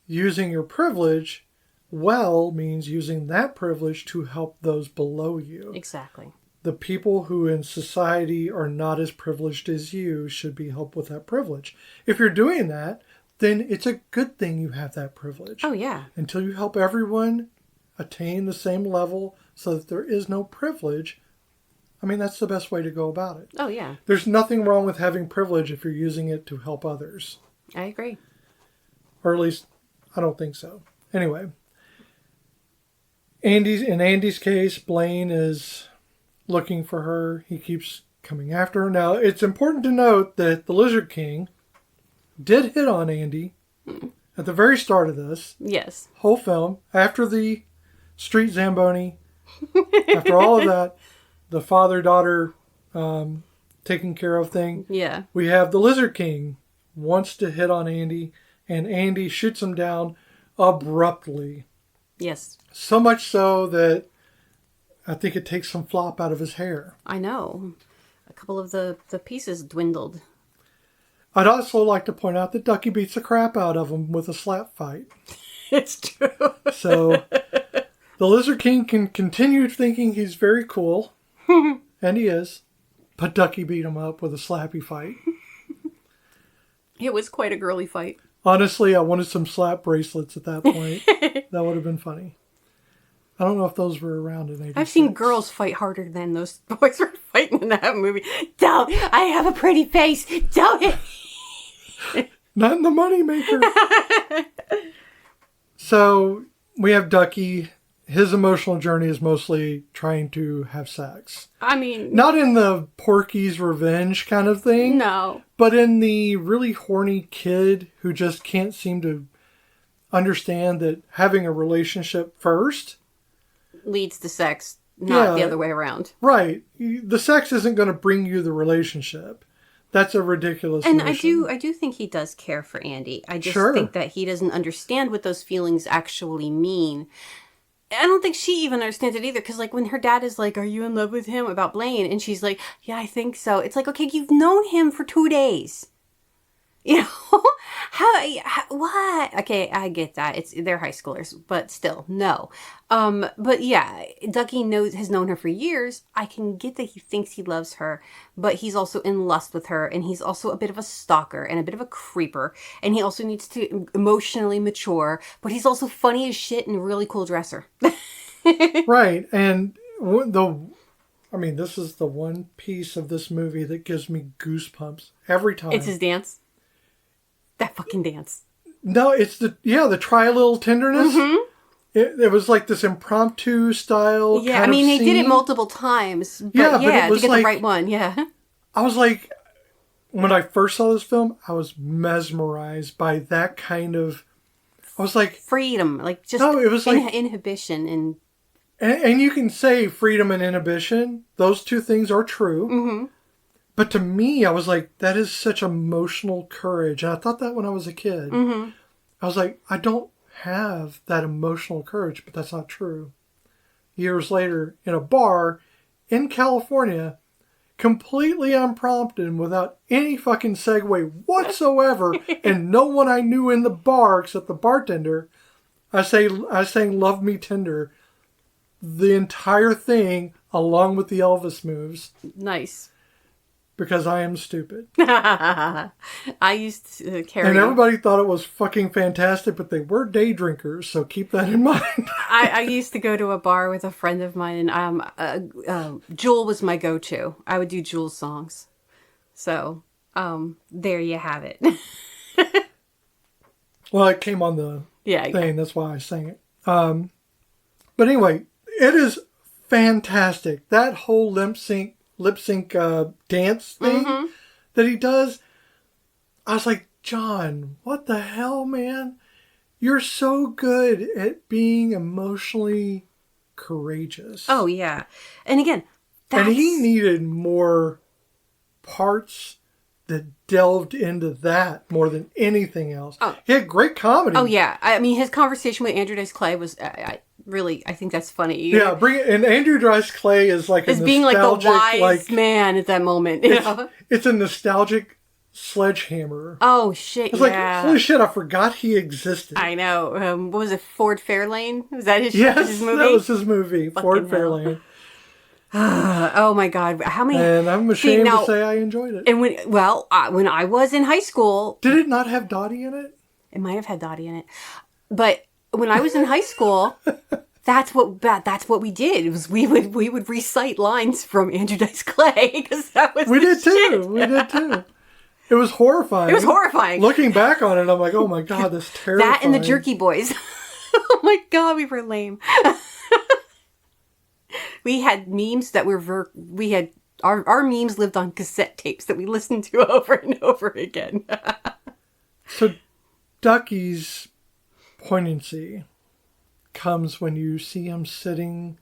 Using your privilege well means using that privilege to help those below you. Exactly. The people who in society are not as privileged as you should be helped with that privilege. If you're doing that, then it's a good thing you have that privilege. Oh, yeah. Until you help everyone attain the same level so that there is no privilege, I mean, that's the best way to go about it. Oh, yeah. There's nothing wrong with having privilege if you're using it to help others. I agree. Or at least, I don't think so. Anyway, in Andy's case, Blaine is looking for her. He keeps coming after her. Now, it's important to note that the Lizard King did hit on Andy at the very start of this Yes. whole film. After the street Zamboni, after all of that, the father-daughter taking care of thing, Yeah. we have the Lizard King wants to hit on Andy, and Andy shoots him down abruptly. Yes. So much so that I think it takes some flop out of his hair. I know. A couple of the pieces dwindled. I'd also like to point out that Ducky beats the crap out of him with a slap fight. It's true. So the Lizard King can continue thinking he's very cool, and he is, but Ducky beat him up with a slappy fight. It was quite a girly fight. Honestly, I wanted some slap bracelets at that point. That would have been funny. I don't know if those were around in 86. I've seen girls fight harder than those boys were fighting in that movie. Don't! I have a pretty face! Don't it! Not in the Moneymaker. So we have Ducky. His emotional journey is mostly trying to have sex. I mean... Not in the Porky's revenge kind of thing. No. But in the really horny kid who just can't seem to understand that having a relationship first leads to sex, not the Yeah. other way around. Right. The sex isn't going to bring you the relationship. That's a ridiculous And notion. I do think he does care for Andy. I just Sure. think that he doesn't understand what those feelings actually mean. I don't think she even understands it either. Because, like, when her dad is like, are you in love with him? About Blaine. And she's like, yeah, I think so. It's like, okay, you've known him for 2 days. You know? How what? Okay, I get that. They're high schoolers. But still, no. But yeah, Ducky has known her for years. I can get that he thinks he loves her. But he's also in lust with her. And he's also a bit of a stalker and a bit of a creeper. And he also needs to emotionally mature. But he's also funny as shit and a really cool dresser. Right. And this is the one piece of this movie that gives me goosebumps every time. It's his dance. That fucking dance. No, it's the try a little tenderness. Mm-hmm. It was like this impromptu style. Yeah, kind I mean, of they did it scene. multiple times. But Yeah, but it was to get like- the right one, yeah. I was like, when I first saw this film, I was mesmerized by that kind of. I was like, Freedom, like just No, it was like- inhibition and and you can say freedom and inhibition; those two things are true. mm-hmm. But to me, I was like, that is such emotional courage. And I thought that when I was a kid. Mm-hmm. I was like, I don't have that emotional courage, but that's not true. Years later, in a bar in California, completely unprompted and without any fucking segue whatsoever, and no one I knew in the bar except the bartender, I sang Love Me Tender, the entire thing, along with the Elvis moves. Nice. Because I am stupid. I used to carry. And everybody thought it was fucking fantastic, but they were day drinkers, so keep that in mind. I used to go to a bar with a friend of mine, and Jewel was my go-to. I would do Jewel songs. So, there you have it. Well, it came on the Yeah. thing, that's why I sang it. But anyway, it is fantastic. That whole lip sync dance thing that he does, I was like, John, what the hell, man? You're so good at being emotionally courageous. Oh, yeah. And again, and he needed more parts that delved into that more than anything else. Oh. He had great comedy. Oh, yeah. I mean, his conversation with Andrew Dice Clay was... I think that's funny. Yeah, bring it. And Andrew Dice Clay is like As a being like the nostalgic, wise man at that moment. You know? It's a nostalgic Sledgehammer. Oh shit! I was like, Yeah, holy shit! I forgot he existed. I know. What was it? Ford Fairlane? Was that Yes, his movie? that was his movie, Fucking Ford hell. Fairlane. Oh my god! How many? And I'm See ashamed to now, say I enjoyed it. and when I was in high school, Did it not have Dottie in it? it might have had Dottie in it, but when I was in high school, that's what we did. It was we would recite lines from Andrew Dice Clay because that was We the did too. shit. We did too. It was horrifying. It was horrifying. Looking back on it, I'm like, oh my god, that's terrifying. That and the Jerky Boys. Oh my god, we were lame. We had memes that we had our memes lived on cassette tapes that we listened to over and over again. So Ducky's poignancy comes when you see him sitting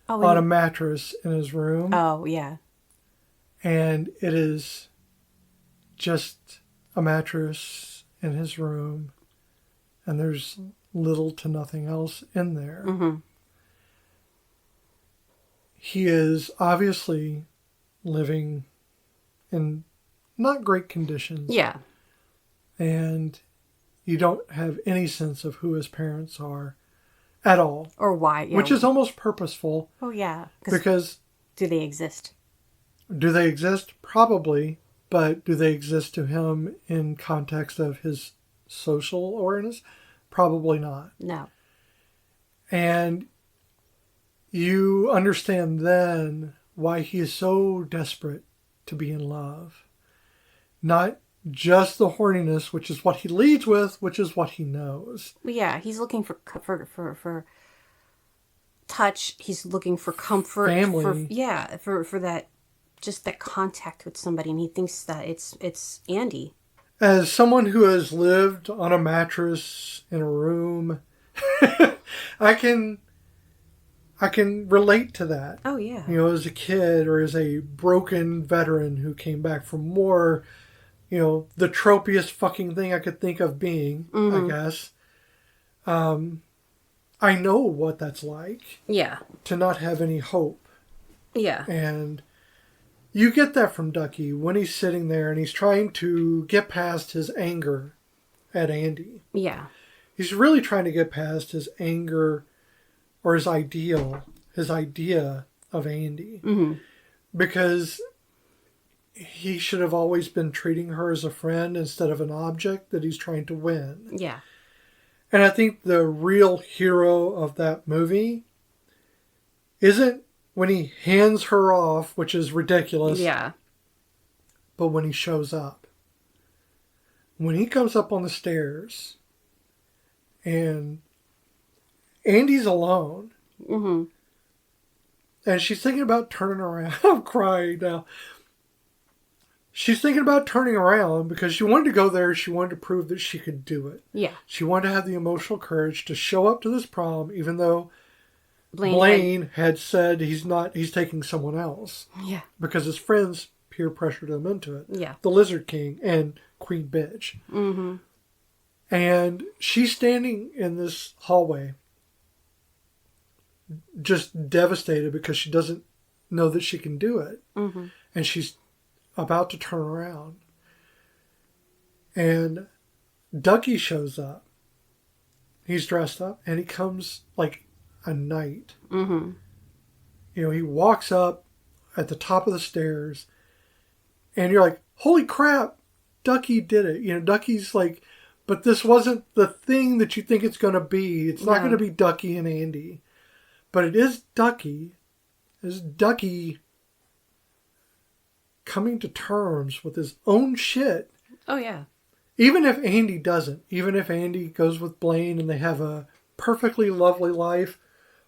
on a mattress in his room. Oh yeah. And it is just a mattress in his room, and there's little to nothing else in there. Mm-hmm. He is obviously living in not great conditions. Yeah. And you don't have any sense of who his parents are at all. Or why. Yeah. Which is almost purposeful. Oh yeah. Because do they exist? Do they exist? Probably. But do they exist to him in context of his social awareness? Probably not. No. And you understand then why he is so desperate to be in love. Not just the horniness, which is what he leads with, which is what he knows. Well, yeah, he's looking for touch. He's looking for comfort. Family. For that, just that contact with somebody, and he thinks that it's Andy. As someone who has lived on a mattress in a room, I can relate to that. Oh yeah. You know, as a kid or as a broken veteran who came back from war, you know, the tropiest fucking thing I could think of being, I guess. I know what that's like. Yeah. To not have any hope. Yeah. And you get that from Ducky when he's sitting there and he's trying to get past his anger at Andy. Yeah. He's really trying to get past his anger or his idea of Andy. Mm-hmm. Because he should have always been treating her as a friend instead of an object that he's trying to win. Yeah. And I think the real hero of that movie isn't when he hands her off, which is ridiculous. Yeah. But when he shows up. When he comes up on the stairs and Andy's alone. Mm-hmm. And she's thinking about turning around. I'm crying now. She's thinking about turning around because she wanted to go there. She wanted to prove that she could do it. Yeah. She wanted to have the emotional courage to show up to this prom, even though Blaine had said he's taking someone else. Yeah. Because his friends peer pressured him into it. Yeah. The Lizard King and Queen Bitch. Mm-hmm. And she's standing in this hallway just devastated because she doesn't know that she can do it. Mm-hmm. And she's about to turn around. And Ducky shows up. He's dressed up and he comes like a knight. Mm-hmm. You know, he walks up at the top of the stairs and you're like, holy crap, Ducky did it. You know, Ducky's like, but this wasn't the thing that you think it's going to be. It's not going to be Ducky and Andy. But it is Ducky. It's Ducky coming to terms with his own shit. Oh, yeah. Even if Andy doesn't. Even if Andy goes with Blaine and they have a perfectly lovely life.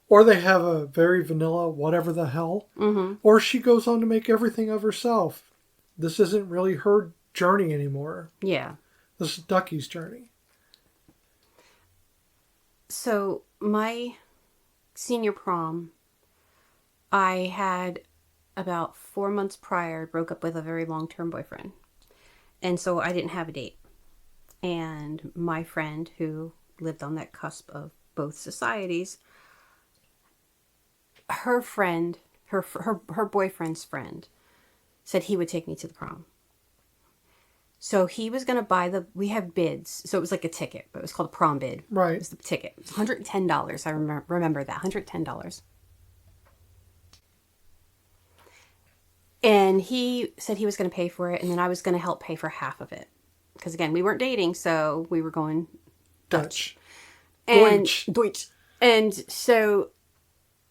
Or they have a very vanilla whatever the hell. Mm-hmm. Or she goes on to make everything of herself. This isn't really her journey anymore. Yeah. This is Ducky's journey. So, my senior prom, I had about 4 months prior broke up with a very long-term boyfriend. And so I didn't have a date. And my friend who lived on that cusp of both societies, her friend, her boyfriend's friend, said he would take me to the prom. So he was going to buy we have bids. So it was like a ticket, but it was called a prom bid. Right. It was the ticket. It was $110. I remember that. $110. And he said he was going to pay for it, and then I was going to help pay for half of it. Because again, we weren't dating, so we were going Dutch. and Deutsch. And so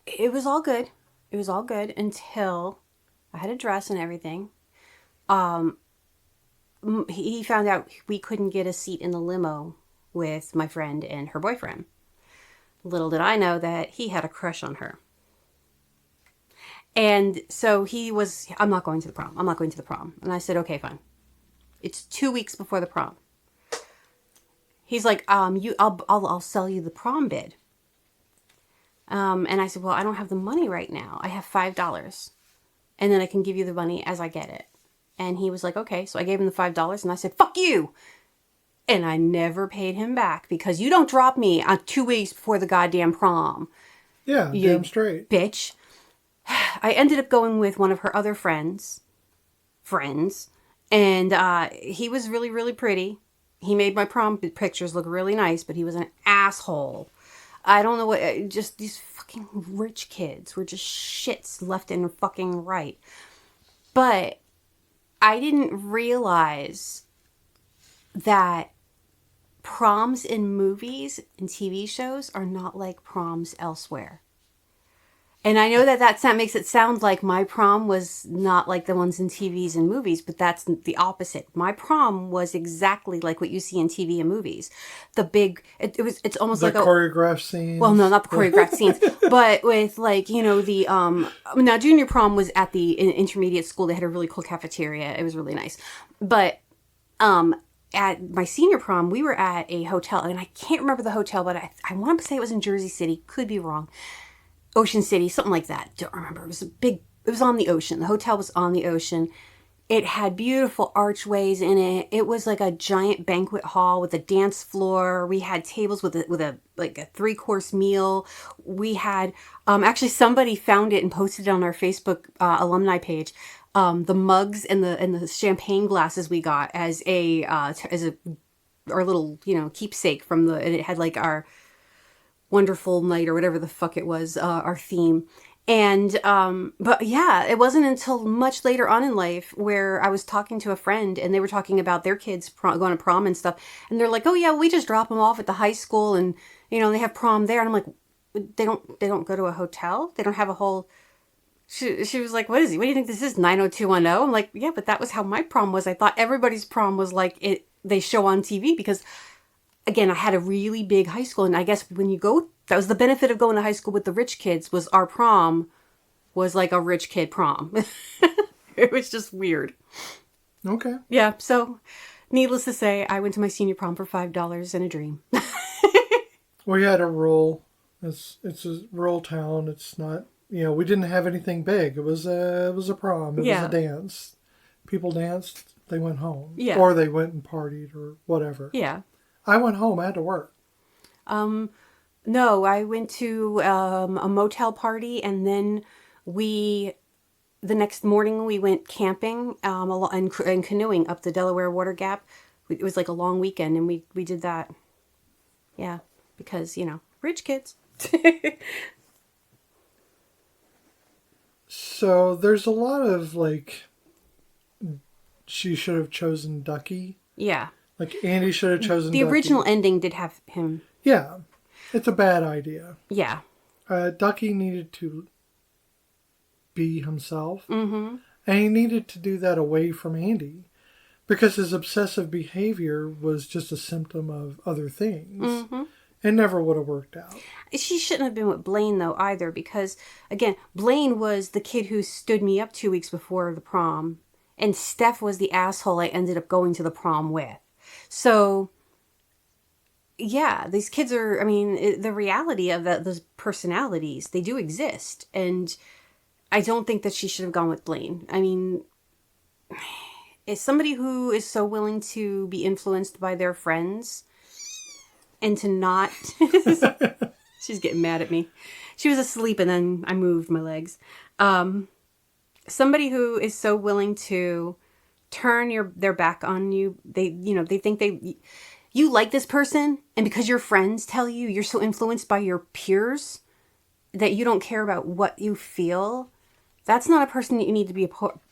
it was all good. It was all good until I had a dress and everything. He found out we couldn't get a seat in the limo with my friend and her boyfriend. Little did I know that he had a crush on her. And so I'm not going to the prom. I'm not going to the prom. And I said, okay, fine. It's 2 weeks before the prom. He's like, I'll sell you the prom bid. And I said, well, I don't have the money right now. I have $5. And then I can give you the money as I get it. And he was like, okay. So I gave him the $5 and I said, fuck you. And I never paid him back because you don't drop me on 2 weeks before the goddamn prom. Yeah, damn straight. Bitch. I ended up going with one of her other friends. And he was really, really pretty. He made my prom pictures look really nice, but he was an asshole. I don't know what, just these fucking rich kids were just shits left and fucking right. But I didn't realize that proms in movies and TV shows are not like proms elsewhere. And I know that makes it sound like my prom was not like the ones in TVs and movies, but that's the opposite. My prom was exactly like what you see in TV and movies. The big, it's almost like the choreographed scenes. Well, no, not the choreographed scenes, but with like, now junior prom was at the intermediate school. They had a really cool cafeteria. It was really nice. But, at my senior prom, we were at a hotel, and I can't remember the hotel, but I want to say it was in Jersey City. Could be wrong. Ocean City, something like that. Don't remember. It was on the ocean. The hotel was on the ocean. It had beautiful archways in it. It was like a giant banquet hall with a dance floor. We had tables with a 3-course meal. We had, actually somebody found it and posted it on our Facebook alumni page. The mugs and the champagne glasses we got as our little, keepsake and it had like our wonderful night or whatever the fuck it was, our theme. And, but yeah, it wasn't until much later on in life where I was talking to a friend and they were talking about their kids going to prom and stuff. And they're like, oh yeah, we just drop them off at the high school and, they have prom there. And I'm like, they don't go to a hotel. They don't have a whole, she was like, what do you think this is? 90210? I'm like, yeah, but that was how my prom was. I thought everybody's prom was like they show on TV because again, I had a really big high school, and I guess that was the benefit of going to high school with the rich kids, was our prom was like a rich kid prom. It was just weird. Okay. Yeah, so needless to say, I went to my senior prom for $5 and a dream. We had a rural, it's a rural town. It's not, we didn't have anything big. It was a prom. It was a dance. People danced, they went home. Yeah. Or they went and partied or whatever. Yeah. I went home. I had to work. No, I went to a motel party, and then the next morning we went camping and canoeing up the Delaware Water Gap. It was like a long weekend, and we did that. Yeah, because, rich kids. So there's a lot of she should have chosen Ducky. Yeah. Like Andy should have chosen The Ducky. original ending did have him. Yeah. It's a bad idea. Yeah. Ducky needed to be himself. Mm-hmm. And he needed to do that away from Andy. Because his obsessive behavior was just a symptom of other things. Mm-hmm. It never would have worked out. She shouldn't have been with Blaine, though, either. Because, again, Blaine was the kid who stood me up 2 weeks before the prom. And Steph was the asshole I ended up going to the prom with. So, yeah, these kids are, the reality of those personalities, they do exist. And I don't think that she should have gone with Blaine. As somebody who is so willing to be influenced by their friends and to not... She's getting mad at me. She was asleep and then I moved my legs. Somebody who is so willing to turn their back on you. They think you like this person, and because your friends tell you, you're so influenced by your peers that you don't care about what you feel. That's not a person that you need to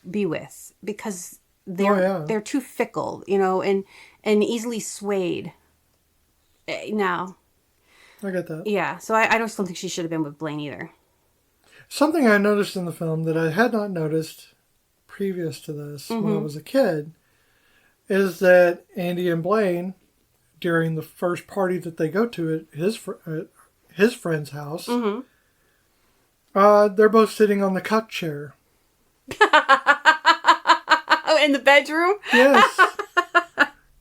be with, because they're too fickle, and easily swayed. No. I get that. Yeah, so I just don't think she should have been with Blaine either. Something I noticed in the film that I had not noticed previous to this when I was a kid is that Andy and Blaine, during the first party that they go to at his friend's house, they're both sitting on the cuck chair. Oh, in the bedroom? Yes.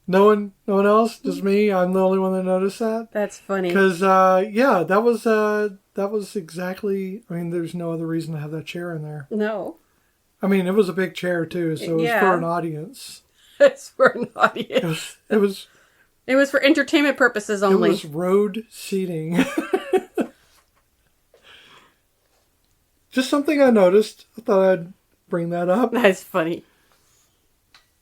No one else? Just me? I'm the only one that noticed that? That's funny. Because, that was exactly... I mean, there's no other reason to have that chair in there. No. I mean, it was a big chair, too, so it was for an audience. It's for an audience. It was for entertainment purposes only. It was road seating. Just something I noticed. I thought I'd bring that up. That's funny.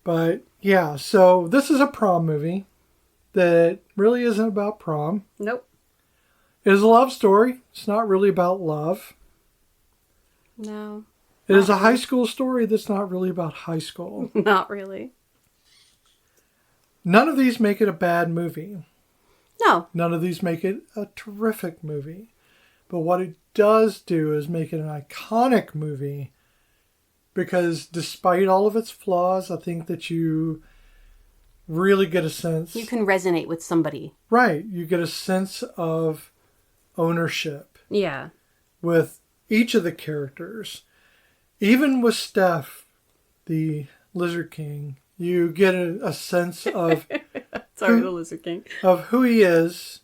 But, yeah, so this is a prom movie that really isn't about prom. Nope. It is a love story. It's not really about love. No. It is a high school story that's not really about high school. Not really. None of these make it a bad movie. No. None of these make it a terrific movie. But what it does do is make it an iconic movie, because despite all of its flaws, I think that you really get a sense... You can resonate with somebody. Right. You get a sense of ownership. Yeah. With each of the characters. Even with Steph, the Lizard King, you get a sense of... Sorry, the Lizard King. Of who he is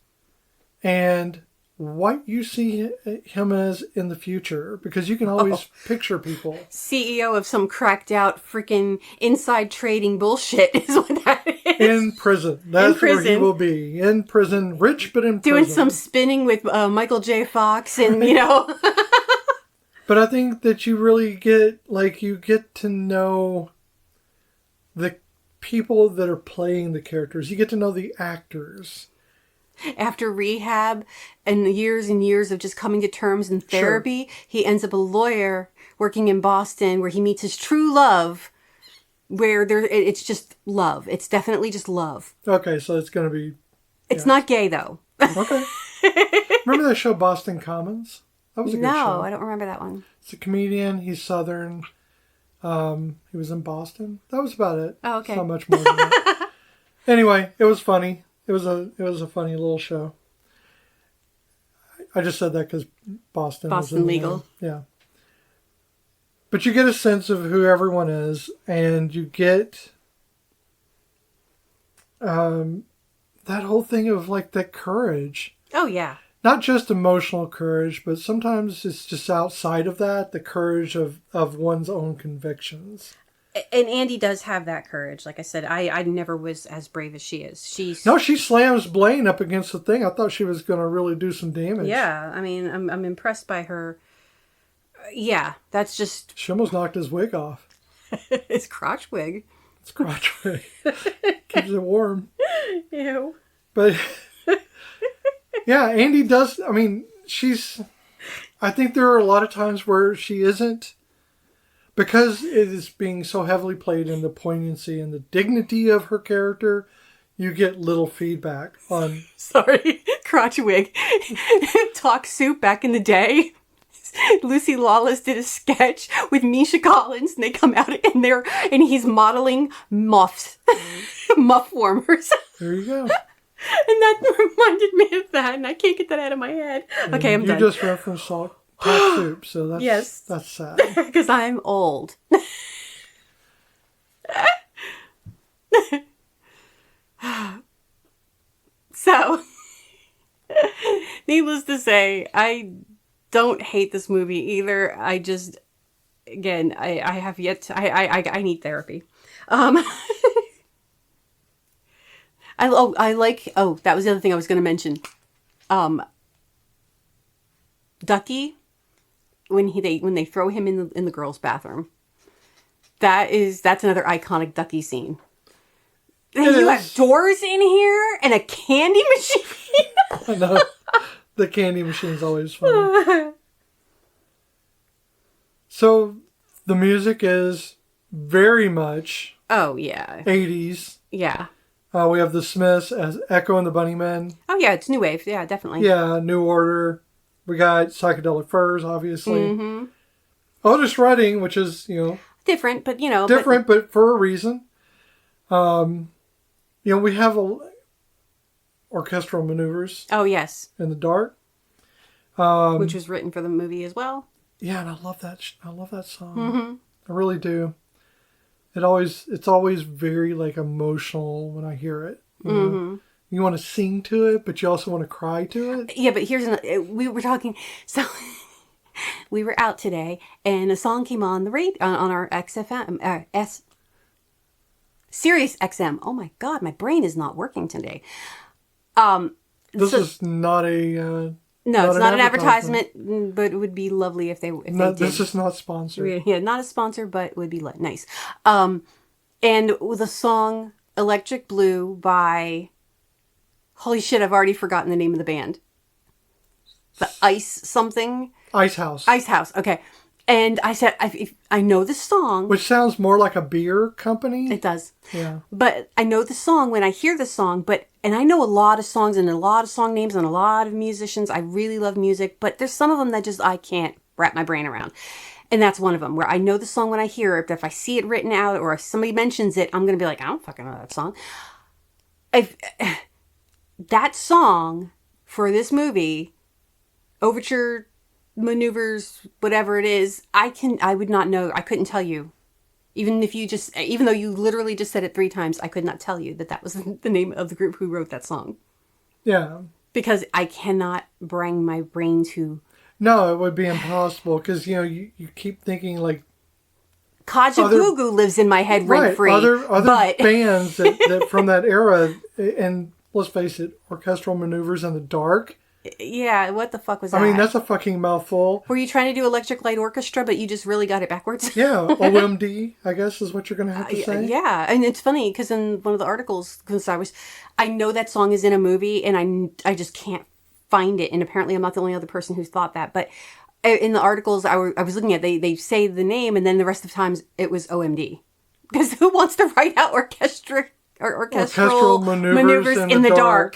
and what you see him as in the future, because you can always picture people. CEO of some cracked out freaking inside trading bullshit is what that is. In prison. That's where he will be. In prison. Rich, but in doing prison. Some spinning with Michael J. Fox and, But I think that you really you get to know the people that are playing the characters. You get to know the actors. After rehab and years of just coming to terms in therapy, he ends up a lawyer working in Boston, where he meets his true love, where it's just love. It's definitely just love. Okay, so it's going to be... It's not gay, though. Okay. Remember that show Boston Commons? That was a good show. No, I don't remember that one. It's a comedian. He's Southern. He was in Boston. That was about it. Oh, okay. Not much more than that. Anyway, it was funny. It was a funny little show. I just said that because Boston Legal. Yeah. But you get a sense of who everyone is, and you get that whole thing of that courage. Oh, yeah. Not just emotional courage, but sometimes it's just outside of that, the courage of one's own convictions. And Andy does have that courage. Like I said, I never was as brave as she is. No, she slams Blaine up against the thing. I thought she was going to really do some damage. Yeah, I mean, I'm impressed by her. Yeah, that's just... She almost knocked his wig off. His crotch wig. It's crotch wig. Keeps it warm. Ew. But, yeah, Andy does... I mean, I think there are a lot of times where she isn't... Because it is being so heavily played in the poignancy and the dignity of her character, you get little feedback on... Sorry, crotch wig. Talk Soup back in the day. Lucy Lawless did a sketch with Misha Collins, and they come out and he's modeling muffs. Muff warmers. There you go. And that reminded me of that, and I can't get that out of my head. Okay, I'm done. You just referenced Talk Soup, so that's sad. Because I'm old. So, needless to say, I don't hate this movie either. I just, again, I have yet to, I need therapy. That was the other thing I was going to mention. Ducky, when they throw him in the girls' bathroom, That's another iconic Ducky scene. And It you is. have doors in here and a candy machine. I know. The candy machine's always funny. So the music is very much Oh, yeah. 80s. Yeah. We have the Smiths as Echo and the Bunnymen. Oh, yeah, it's new wave. Yeah, definitely. Yeah, New Order. We got Psychedelic Furs, obviously. Mm-hmm. Otis Redding, which is, Different, but, different, but for a reason. We have Orchestral Manoeuvres Oh, yes. in the Dark. Which was written for the movie as well. Yeah, and I love that. I love that song. Mm-hmm. I really do. It's always very like emotional when I hear it. Mm-hmm. You want to sing to it, but you also want to cry to it. Yeah, but here's we were talking. So we were out today, and a song came on the radio on our XFM Sirius XM. Oh my God, my brain is not working today. This is not a. No, it's not an advertisement, but it would be lovely if they did. This is not sponsored. Yeah, not a sponsor, but it would be nice. And the song Electric Blue by, holy shit, I've already forgotten the name of the band. The Ice something? Ice House. Ice House, okay. And I said, I know the song. Which sounds more like a beer company. It does. Yeah. But I know the song when I hear the song, and I know a lot of songs and a lot of song names and a lot of musicians. I really love music, but there's some of them that just I can't wrap my brain around. And that's one of them, where I know the song when I hear it, but if I see it written out or if somebody mentions it, I'm going to be like, I don't fucking know that song. That song for this movie, Overture Maneuvers, whatever it is, I would not know. I couldn't tell you. Even though you literally just said it 3 times, I could not tell you that was the name of the group who wrote that song. Yeah. Because I cannot bring my brain to... No, it would be impossible because, you keep thinking like... Kaja Gugu lives in my head rent-free. Other bands that from that era, and let's face it, Orchestral Manoeuvres in the Dark. Yeah, what the fuck was that? I mean, that's a fucking mouthful. Were you trying to do Electric Light Orchestra, but you just really got it backwards? Yeah, OMD, I guess is what you're going to have to say. Yeah, and it's funny because in one of the articles, because I know that song is in a movie, and I just can't find it, and apparently I'm not the only other person who's thought that, but in the articles I was looking at, they say the name, and then the rest of the times it was OMD. Because who wants to write out orchestral maneuvers in the dark?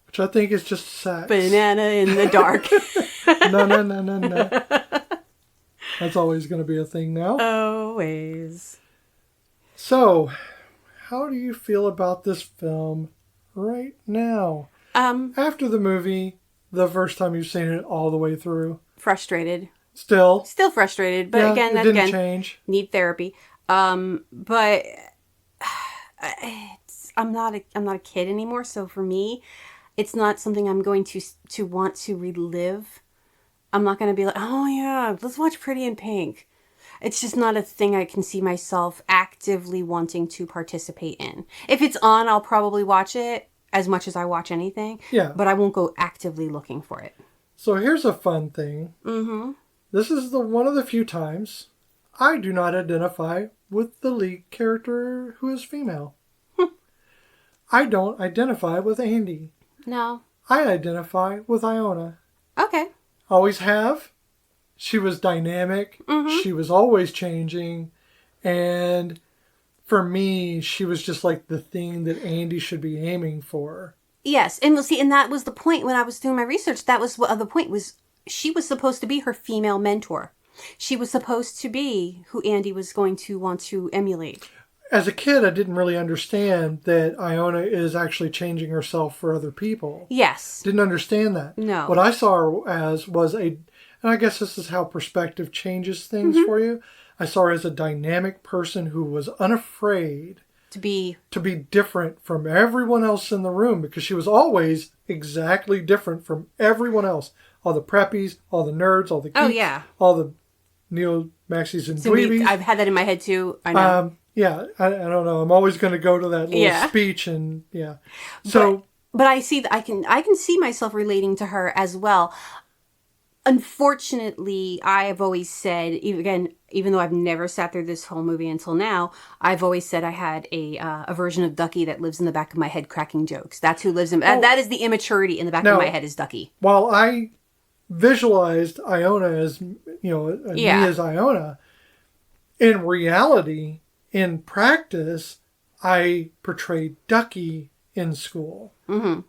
Which I think is just sex. Banana in the dark. No. That's always going to be a thing now. Always. So, how do you feel about this film right now? After the movie, the first time you've seen it all the way through. Frustrated. Still frustrated, but yeah, again, it didn't change. Need therapy. But I'm not a kid anymore, so for me, it's not something I'm going to want to relive. I'm not going to be like, oh yeah, let's watch Pretty in Pink. It's just not a thing I can see myself actively wanting to participate in. If it's on, I'll probably watch it as much as I watch anything. Yeah. But I won't go actively looking for it. So here's a fun thing. Mm-hmm. This is one of the few times I do not identify with the lead character who is female. I don't identify with Andy. No. I identify with Iona. Okay. Always have. She was dynamic. Mm-hmm. She was always changing. And for me, she was just like the thing that Andy should be aiming for. Yes. And we'll see, and that was the point when I was doing my research. That was what the point was. She was supposed to be her female mentor. She was supposed to be who Andy was going to want to emulate. As a kid, I didn't really understand that Iona is actually changing herself for other people. Yes. Didn't understand that. No. What I saw her as was and I guess this is how perspective changes things for you. I saw her as a dynamic person who was unafraid to be different from everyone else in the room, because she was always exactly different from everyone else. All the preppies, all the nerds, all the geeks, oh, yeah. all the neo-maxis and dweebies. I've had that in my head too. I know. Yeah, I don't know. I'm always going to go to that little speech and yeah. So, but I see that I can see myself relating to her as well. Unfortunately, I have always said, even though I've never sat through this whole movie until now, I've always said I had a version of Ducky that lives in the back of my head cracking jokes. That's who lives in... that is the immaturity in the back of my head is Ducky. While I visualized Iona as, me as Iona, in reality, in practice, I portrayed Ducky in school. Mm-hmm.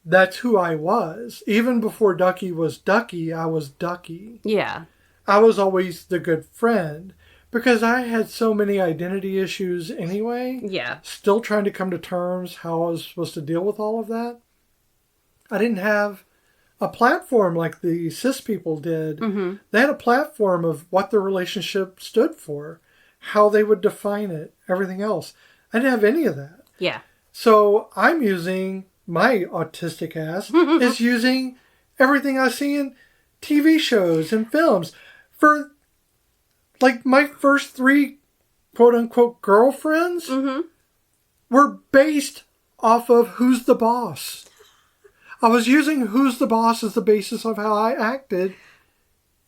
That's who I was. Even before Ducky was Ducky, I was Ducky. Yeah. I was always the good friend because I had so many identity issues anyway. Yeah. Still trying to come to terms how I was supposed to deal with all of that. I didn't have a platform like the cis people did. Mm-hmm. They had a platform of what the relationship stood for, how they would define it, everything else. I didn't have any of that. Yeah. So I'm using... my autistic ass is using everything I see in TV shows and films. For, like, my first 3 quote-unquote girlfriends were based off of Who's the Boss. I was using Who's the Boss as the basis of how I acted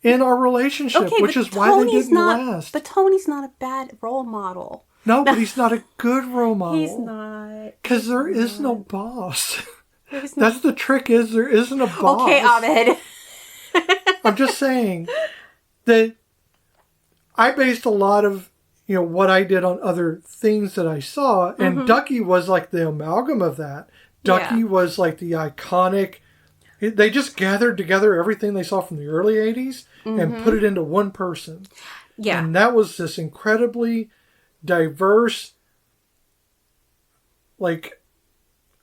in our relationship, which is why they didn't last. But Tony's not a bad role model. No, but he's not a good role model. He's not. Because there is no boss. That's the trick is there isn't a boss. Okay, Ahmed. I'm just saying that I based a lot of, what I did on other things that I saw. And Ducky was like the amalgam of that. Ducky was like the iconic... They just gathered together everything they saw from the early 80s and put it into one person. Yeah. And that was this incredibly... diverse, like,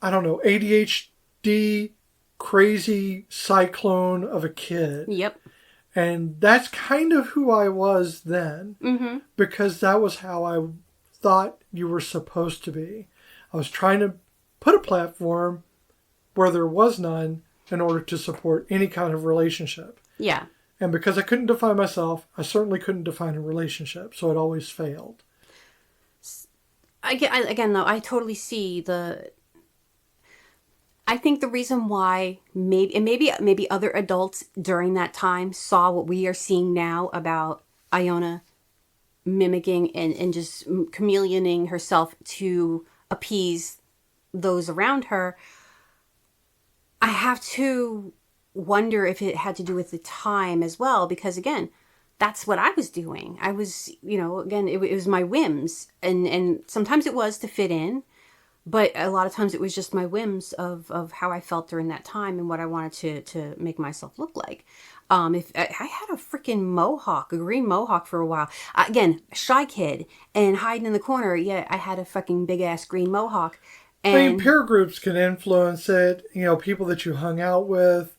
I don't know, ADHD, crazy cyclone of a kid. Yep. And that's kind of who I was then. Mm-hmm. Because that was how I thought you were supposed to be. I was trying to put a platform where there was none in order to support any kind of relationship. Yeah. And because I couldn't define myself, I certainly couldn't define a relationship. So it always failed. Again, though, I totally see I think the reason why maybe other adults during that time saw what we are seeing now about Iona mimicking and just chameleoning herself to appease those around her. I have to wonder if it had to do with the time as well, because again, that's what I was doing. I was, again, it was my whims. And sometimes it was to fit in, but a lot of times it was just my whims of how I felt during that time and what I wanted to make myself look like. If I had a freaking mohawk, a green mohawk for a while. Again, shy kid and hiding in the corner. Yeah, I had a fucking big ass green mohawk. And peer groups can influence it. People that you hung out with.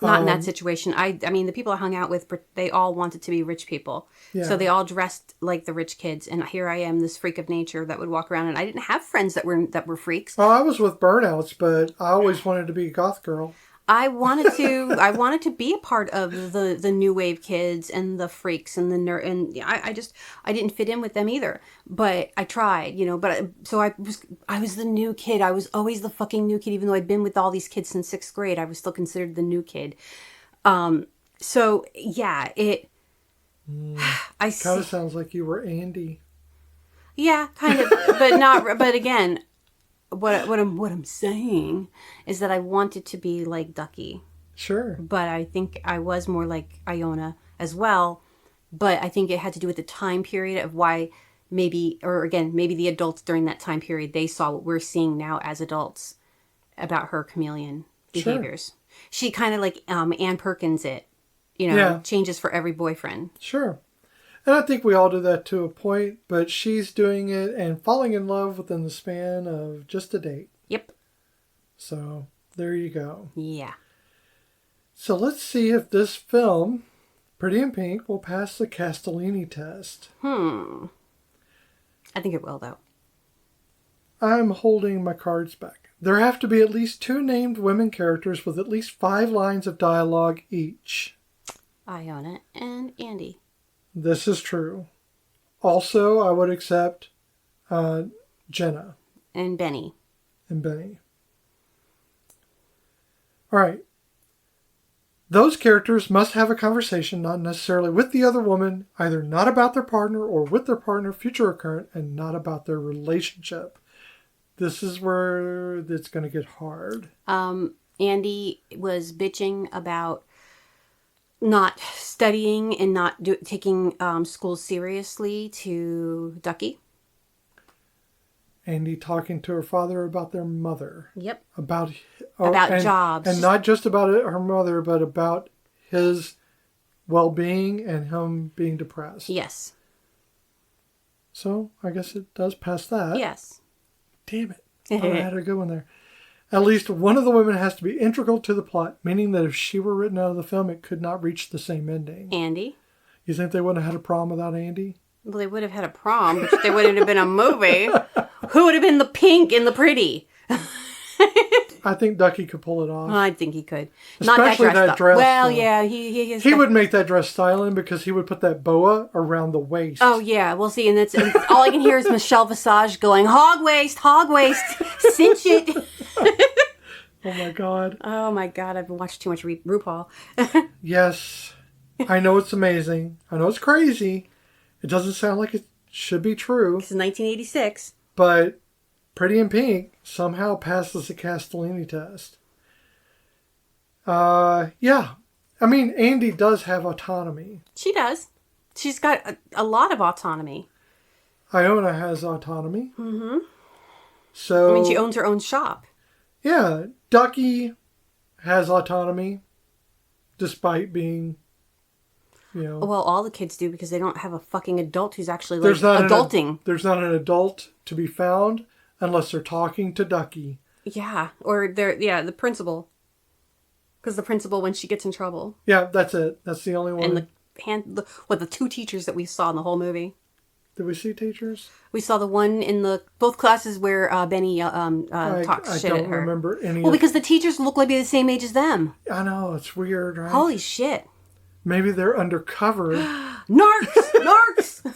Not in that situation. I mean, the people I hung out with, they all wanted to be rich people. Yeah. So they all dressed like the rich kids. And here I am, this freak of nature that would walk around. And I didn't have friends that were freaks. Oh, I was with burnouts, but I always wanted to be a goth girl. I wanted to be a part of the new wave kids and the freaks and the nerd, and I didn't fit in with them either. But I tried, so I was the new kid. I was always the fucking new kid, even though I'd been with all these kids since 6th grade. I was still considered the new kid. So yeah, it. I kind of sounds like you were Andy. Yeah, kind of, but not. But again. What I'm saying is that I wanted to be like Ducky. Sure. But I think I was more like Iona as well. But I think it had to do with the time period of why maybe the adults during that time period, they saw what we're seeing now as adults about her chameleon behaviors. Sure. She kind of like Ann Perkins changes for every boyfriend. Sure. And I think we all do that to a point, but she's doing it and falling in love within the span of just a date. Yep. So, there you go. Yeah. So, let's see if this film, Pretty in Pink, will pass the Castellini test. I think it will, though. I'm holding my cards back. There have to be at least 2 named women characters with at least 5 lines of dialogue each. Iona and Andy. This is true. Also, I would accept Jenna. And Benny. All right. Those characters must have a conversation, not necessarily with the other woman, either not about their partner or with their partner, future or current, and not about their relationship. This is where it's going to get hard. Andy was bitching about not studying and not taking school seriously to Ducky. Andy talking to her father about their mother. Yep. About jobs. And not just about her mother, but about his well-being and him being depressed. Yes. So, I guess it does pass that. Yes. Damn it. I had a good one there. At least one of the women has to be integral to the plot, meaning that if she were written out of the film, it could not reach the same ending. Andy. You think they wouldn't have had a prom without Andy? Well, they would have had a prom, but they wouldn't have been a movie. Who would have been the pink and the pretty? I think Ducky could pull it off. I think he could. Especially Not that dress. dress. Well, yeah, he would make that dress styling because he would put that boa around the waist. Oh yeah, we'll see. And it's all I can hear is Michelle Visage going, hog waist, cinch it. Oh my god. Oh my god, I've watched too much RuPaul. Yes, I know it's amazing. I know it's crazy. It doesn't sound like it should be true. This is 1986. But Pretty in Pink somehow passes the Castellini test. Yeah. I mean, Andy does have autonomy. She does. She's got a lot of autonomy. Iona has autonomy. Mm-hmm. So, I mean, she owns her own shop. Yeah. Ducky has autonomy despite being, Well, all the kids do because they don't have a fucking adult who's actually adulting. There's not an adult to be found unless they're talking to Ducky. Yeah. Or the principal. Because the principal, when she gets in trouble. Yeah, that's it. That's the only one. And the two teachers that we saw in the whole movie. Did we see teachers? We saw the one in both classes where Benny talks shit at her. I don't remember any. Well, because the teachers look like they're the same age as them. I know, it's weird, right? Holy shit. Maybe they're undercover. Narcs!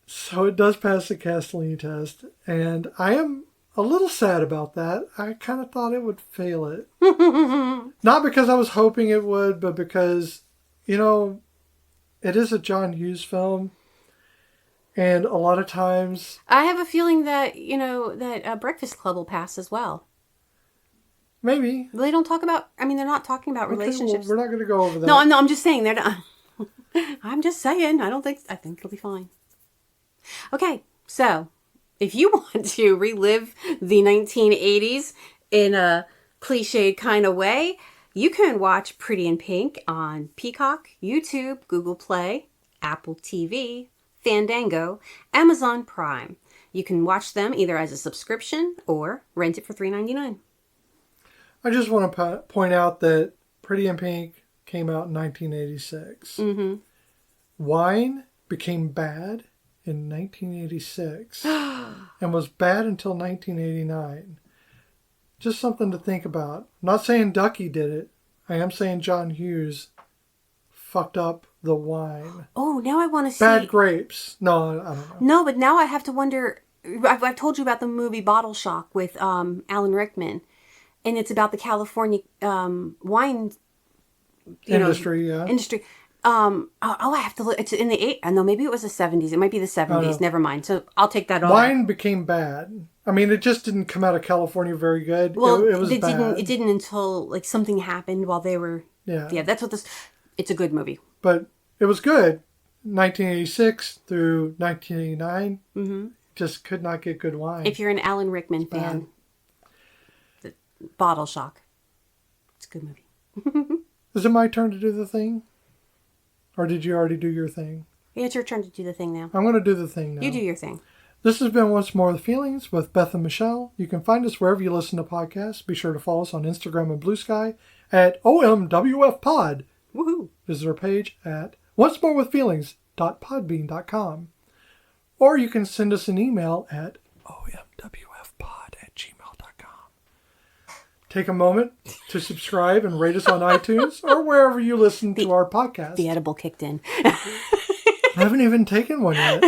So it does pass the Castellini test, and I am a little sad about that. I kind of thought it would fail it. Not because I was hoping it would, but because, it is a John Hughes film. And a lot of times... I have a feeling that, that Breakfast Club will pass as well. Maybe. They don't talk about... I mean, they're not talking about relationships. Well, we're not going to go over that. No, I'm just saying. They're not... I'm just saying. I think it'll be fine. Okay, so... If you want to relive the 1980s in a cliched kind of way, you can watch Pretty in Pink on Peacock, YouTube, Google Play, Apple TV, Fandango, Amazon Prime. You can watch them either as a subscription or rent it for $3.99. I just want to point out that Pretty in Pink came out in 1986. Mm-hmm. Wine became bad in 1986 and was bad until 1989. Just something to think about. I'm not saying Ducky did it. I am saying John Hughes fucked up the wine. Oh, now I want to see... Bad grapes. No, I don't know. No, but now I have to wonder... I've told you about the movie Bottle Shock with Alan Rickman. And it's about the California wine... Industry. I have to look. It's in the 80s. I know, maybe it was the 70s. It might be the 70s. Never mind. So I'll take that over. Wine became bad. I mean, it just didn't come out of California very good. Well, it was bad. It didn't until something happened while they were... Yeah, that's what this... It's a good movie. But it was good. 1986 through 1989. Mm-hmm. Just could not get good wine. If you're an Alan Rickman fan. The Bottle Shock. It's a good movie. Is it my turn to do the thing? Or did you already do your thing? Yeah, it's your turn to do the thing now. I'm going to do the thing now. You do your thing. This has been Once More with Feelings with Beth and Michelle. You can find us wherever you listen to podcasts. Be sure to follow us on Instagram and Blue Sky at OMWFPod. Woohoo! Visit our page at oncemorewithfeelings.podbean.com. Or you can send us an email at omwfpod@gmail.com. Take a moment to subscribe and rate us on iTunes or wherever you listen to our podcast. The edible kicked in. I haven't even taken one yet.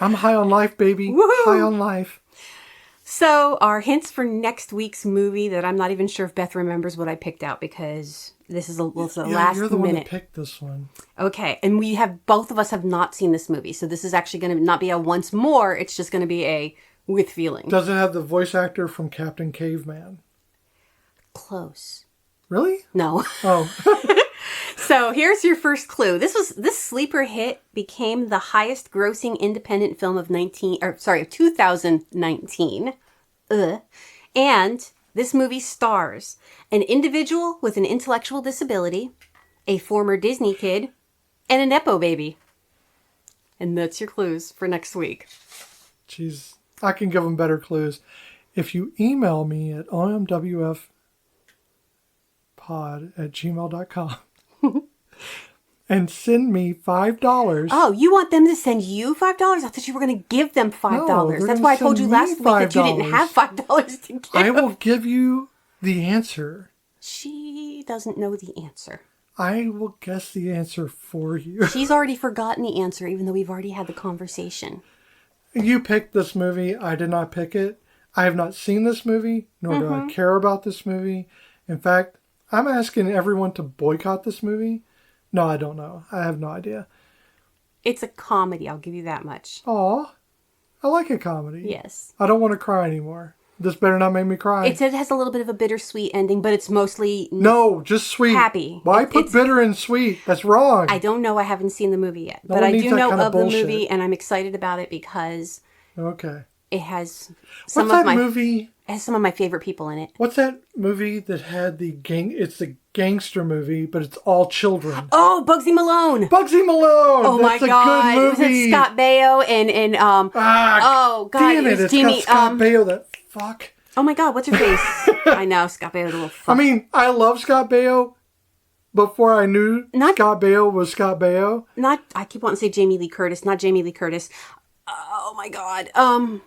I'm high on life, baby. Woo-hoo. High on life. So our hints for next week's movie that I'm not even sure if Beth remembers what I picked out because this is the last you're the one minute. that picked this one. Okay, and both of us have not seen this movie, so this is actually going to not be a once more. It's just going to be a with feeling. Does it have the voice actor from Captain Caveman? Close. Really? No. Oh. So here's your first clue. This sleeper hit became the highest grossing independent film of 2019. And this movie stars an individual with an intellectual disability, a former Disney kid, and a Nepo baby. And that's your clues for next week. Jeez, I can give them better clues. If you email me at omwfpod@gmail.com and send me $5. Oh, you want them to send you $5? I thought you were going to give them $5. No, That's gonna why I told you send me last week that you didn't $5. have $5 to give. I will give you the answer. She doesn't know the answer. I will guess the answer for you. She's already forgotten the answer, even though we've already had the conversation. You picked this movie. I did not pick it. I have not seen this movie, nor do I care about this movie. In fact, I'm asking everyone to boycott this movie. No, I don't know. I have no idea. It's a comedy, I'll give you that much. Aw, I like a comedy. Yes. I don't want to cry anymore. This better not make me cry. It has a little bit of a bittersweet ending, but it's mostly No, just sweet. happy. Why put bitter and sweet? That's wrong. I don't know. I haven't seen the movie yet. No But one I needs do that know kind of of the bullshit. movie, and I'm excited about it because Okay. it has What's some that of my movie? it has some of my favorite people in it. What's that movie that had the gang? It's the gangster movie, but it's all children. Oh, Bugsy Malone. Bugsy Malone. Oh That's my God! a good movie. Was it Scott Baio and oh God! Damn it it! was It's Jamie. got Scott Baio. That fuck. Oh my God! What's her face? I know Scott Baio, the little fuck. I mean, I love Scott Baio. Before I knew Scott Baio was Scott Baio. Not. I keep wanting to say Jamie Lee Curtis. Not Jamie Lee Curtis. Oh my God.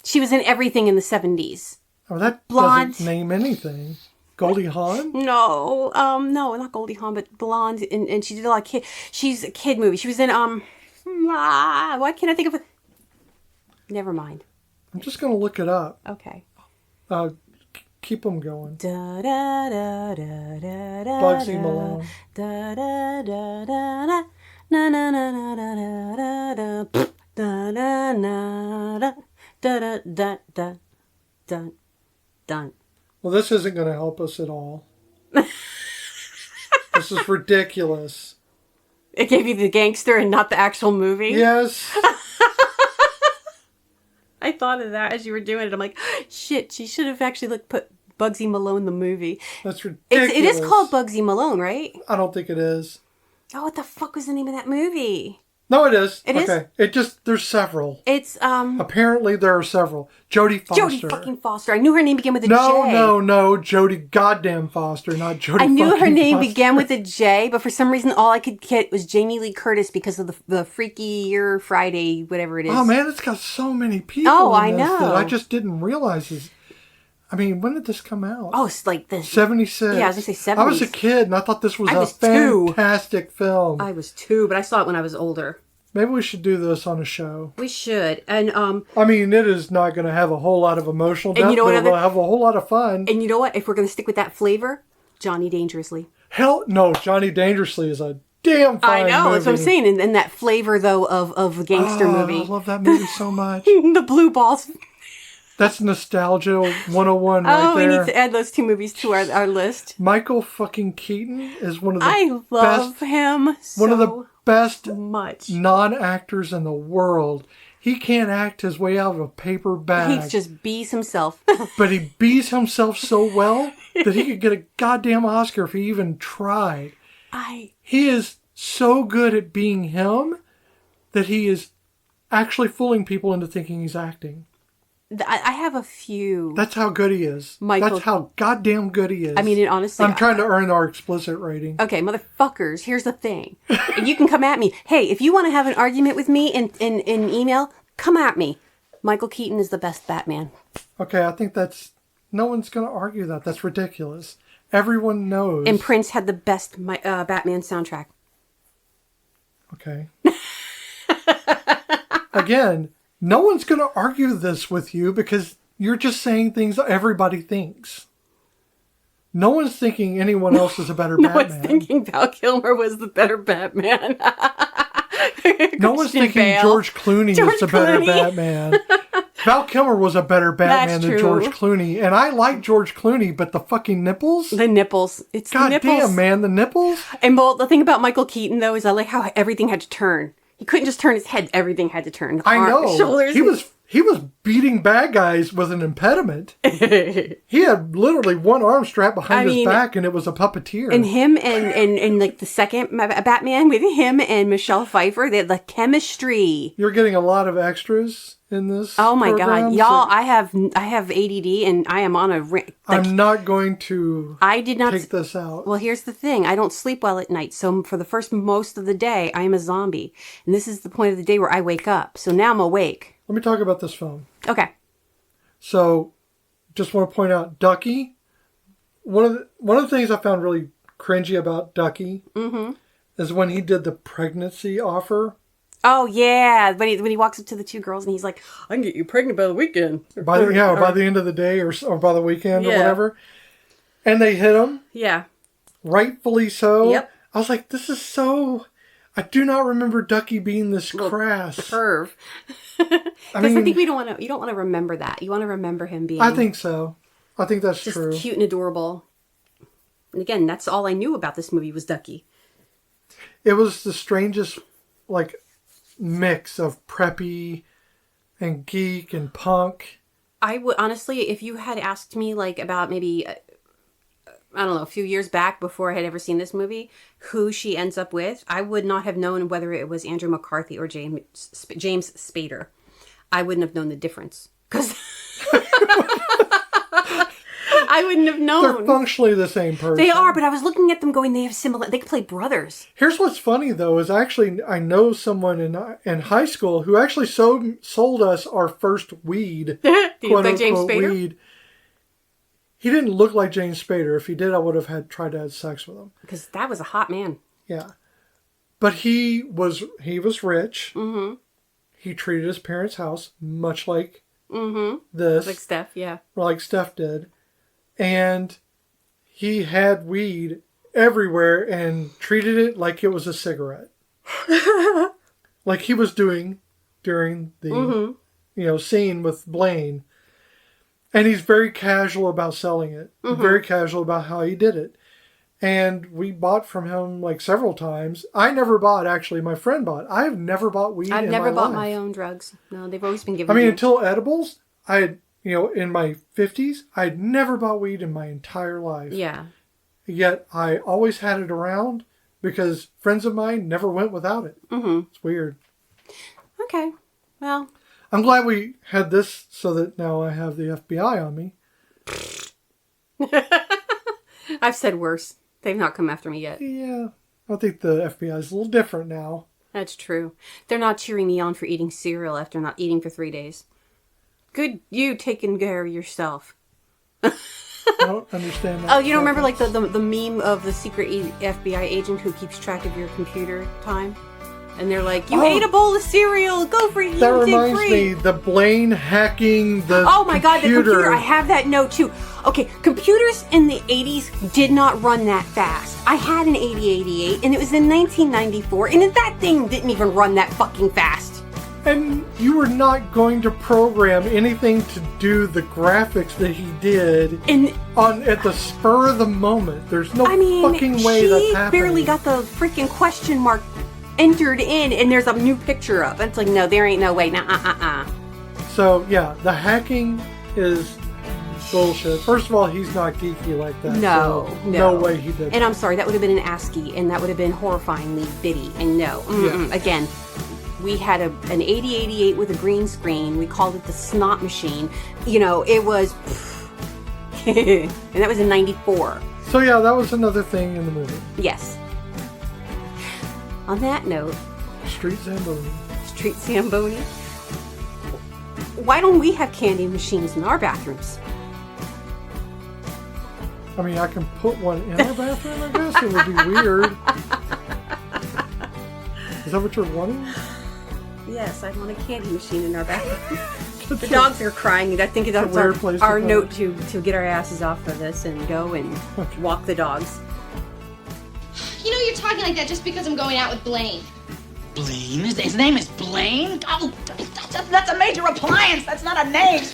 She was in everything in the 70s. Oh, that Blonde. doesn't name anything. Goldie Hawn? No, no, not Goldie Hawn, but blonde, and she did a lot of kid. She's a kid movie. She was in why can't I think of it? Never mind. I'm just gonna look it up. Okay. Keep them going. Da da da da da da. Bugsy Malone. Da da da da da. Na na na na na na da da da da na da da da da da dun dun. Well, this isn't going to help us at all. This is ridiculous. It gave you the gangster and not the actual movie? Yes. I thought of that as you were doing it. I'm like, shit, she should have actually put Bugsy Malone the movie. That's ridiculous. It is called Bugsy Malone, right? I don't think it is. Oh, what the fuck was the name of that movie? No, it is. It is? Okay. It just, there's several. It's, Apparently there are several. Jodie Foster. Jodie fucking Foster. I knew her name began with a J. No. Jodie goddamn Foster, not Jodie I knew her fucking name Foster. began with a J, but for some reason all I could get was Jamie Lee Curtis because of the Freakier Friday, whatever it is. Oh, man, it's got so many people Oh, in I this know. that I just didn't realize. I mean, when did this come out? Oh, it's like the 76. Yeah, I was going to say 70s. I was a kid and I thought this was I a was 2. fantastic film. I was 2, but I saw it when I was older. Maybe we should do this on a show. We should. And I mean, it is not going to have a whole lot of emotional depth, you know what but it'll have a whole lot of fun. And you know what? If we're going to stick with that flavor, Johnny Dangerously. Hell, no, Johnny Dangerously is a damn fine I know, movie. that's what I'm saying. And that flavor, though, of a gangster movie. I love that movie so much. The blue balls. That's nostalgia 101 right Oh, there. we need to add those 2 movies to our list. Michael fucking Keaton is one of the I love him so one of the best much. non-actors in the world. He can't act his way out of a paper bag. He just bees himself. But he bees himself so well that he could get a goddamn Oscar if he even tried. He is so good at being him that he is actually fooling people into thinking he's acting. I have a few. That's how good he is. Michael. That's how goddamn good he is. I mean, honestly. I'm trying to earn our explicit rating. Okay, motherfuckers, here's the thing. You can come at me. Hey, if you want to have an argument with me in email, come at me. Michael Keaton is the best Batman. Okay, I think that's... No one's going to argue that. That's ridiculous. Everyone knows. And Prince had the best Batman soundtrack. Okay. Again, no one's going to argue this with you because You're just saying things everybody thinks. No one's thinking anyone else is a better No Batman. one's thinking Val Kilmer was the better Batman. No one's thinking George Clooney is the better Batman. Val Kilmer was a better Batman than George Clooney. And I like George Clooney, but the fucking nipples? The nipples. It's the nipples. God damn, man, the nipples? And well, the thing about Michael Keaton, though, is I like how everything had to turn. He couldn't just turn his head. Everything had to turn. I know. Shoulders. He was beating bad guys with an impediment. He had literally one arm strapped behind his back, and it was a puppeteer. And him and like the second Batman with him and Michelle Pfeiffer, they had the chemistry. You're getting a lot of extras in this. Oh my program, God, y'all! I have ADD, and I am on a. I'm not going to. I did not take this out. Well, here's the thing: I don't sleep well at night, so for the most of the day, I am a zombie, and this is the point of the day where I wake up. So now I'm awake. Let me talk about this film. Okay. So, just want to point out Ducky. One of the things I found really cringy about Ducky is when he did the pregnancy offer. Oh yeah, when he walks up to the two girls and he's like, "I can get you pregnant by the weekend." By the end of the day or by the weekend or whatever. And they hit him. Yeah. Rightfully so. Yep. I was like, this is so. I do not remember Ducky being this crass. Perv. Because I think you don't want to remember that. You want to remember him being. I think so. I think that's just true. Cute and adorable. And again, that's all I knew about this movie was Ducky. It was the strangest, mix of preppy and geek and punk. I would honestly, if you had asked me about maybe, I don't know, a few years back before I had ever seen this movie, who she ends up with, I would not have known whether it was Andrew McCarthy or James Spader. I wouldn't have known the difference. Because I wouldn't have known. They're functionally the same person. They are, but I was looking at them going, they could play brothers. Here's what's funny, though, is actually I know someone in high school who actually sold us our first weed. Do you look like James Spader? Weed. He didn't look like James Spader. If he did, I would have tried to have sex with him. Because that was a hot man. Yeah. But he was rich. Mm-hmm. He treated his parents' house much like this. Like Steph, yeah. Like Steph did. And he had weed everywhere and treated it like it was a cigarette. Like he was doing during the scene with Blaine. And he's very casual about selling it. Very casual about how he did it. And we bought from him several times. I never bought, actually. My friend bought. I have never bought weed in my life. I've never bought my own drugs. No, they've always been given to me. Until edibles, I had, in my 50s, I'd never bought weed in my entire life. Yeah. Yet I always had it around because friends of mine never went without it. It's weird. Okay. Well. I'm glad we had this so that now I have the FBI on me. I've said worse. They've not come after me yet. Yeah. I think the FBI is a little different now. That's true. They're not cheering me on for eating cereal after not eating for 3 days. Good you taking care of yourself. I don't understand that. Oh, you don't remember the meme of the secret FBI agent who keeps track of your computer time? And they're like, you ate a bowl of cereal, go for it. That reminds me, the Blaine hacking the Oh my God, the computer. I have that note too. Okay, computers in the 80s did not run that fast. I had an 8088 and it was in 1994 and that thing didn't even run that fucking fast. And you were not going to program anything to do the graphics that he did at the spur of the moment. There's no fucking way that's happening. She barely got the freaking question mark entered in and there's a new picture up. It's like, no, there ain't no way. So, yeah, the hacking is bullshit. First of all, he's not geeky like that. No way he did that. And I'm sorry, that would have been an ASCII and that would have been horrifyingly bitty. And no, again, we had an 8088 with a green screen. We called it the snot machine. It was... and that was in 94. So, yeah, that was another thing in the movie. Yes. On that note... Street Zamboni. Why don't we have candy machines in our bathrooms? I mean, I can put one in our bathroom, I guess. It would be weird. Is that what you're wanting? Yes, I want a candy machine in our bathroom. The dogs are crying. I think that's weird place to our put note to get our asses off of this and go and walk the dogs. You know you're talking like that just because I'm going out with Blaine. Blaine? His name is Blaine? Oh, that's a major appliance. That's not a name.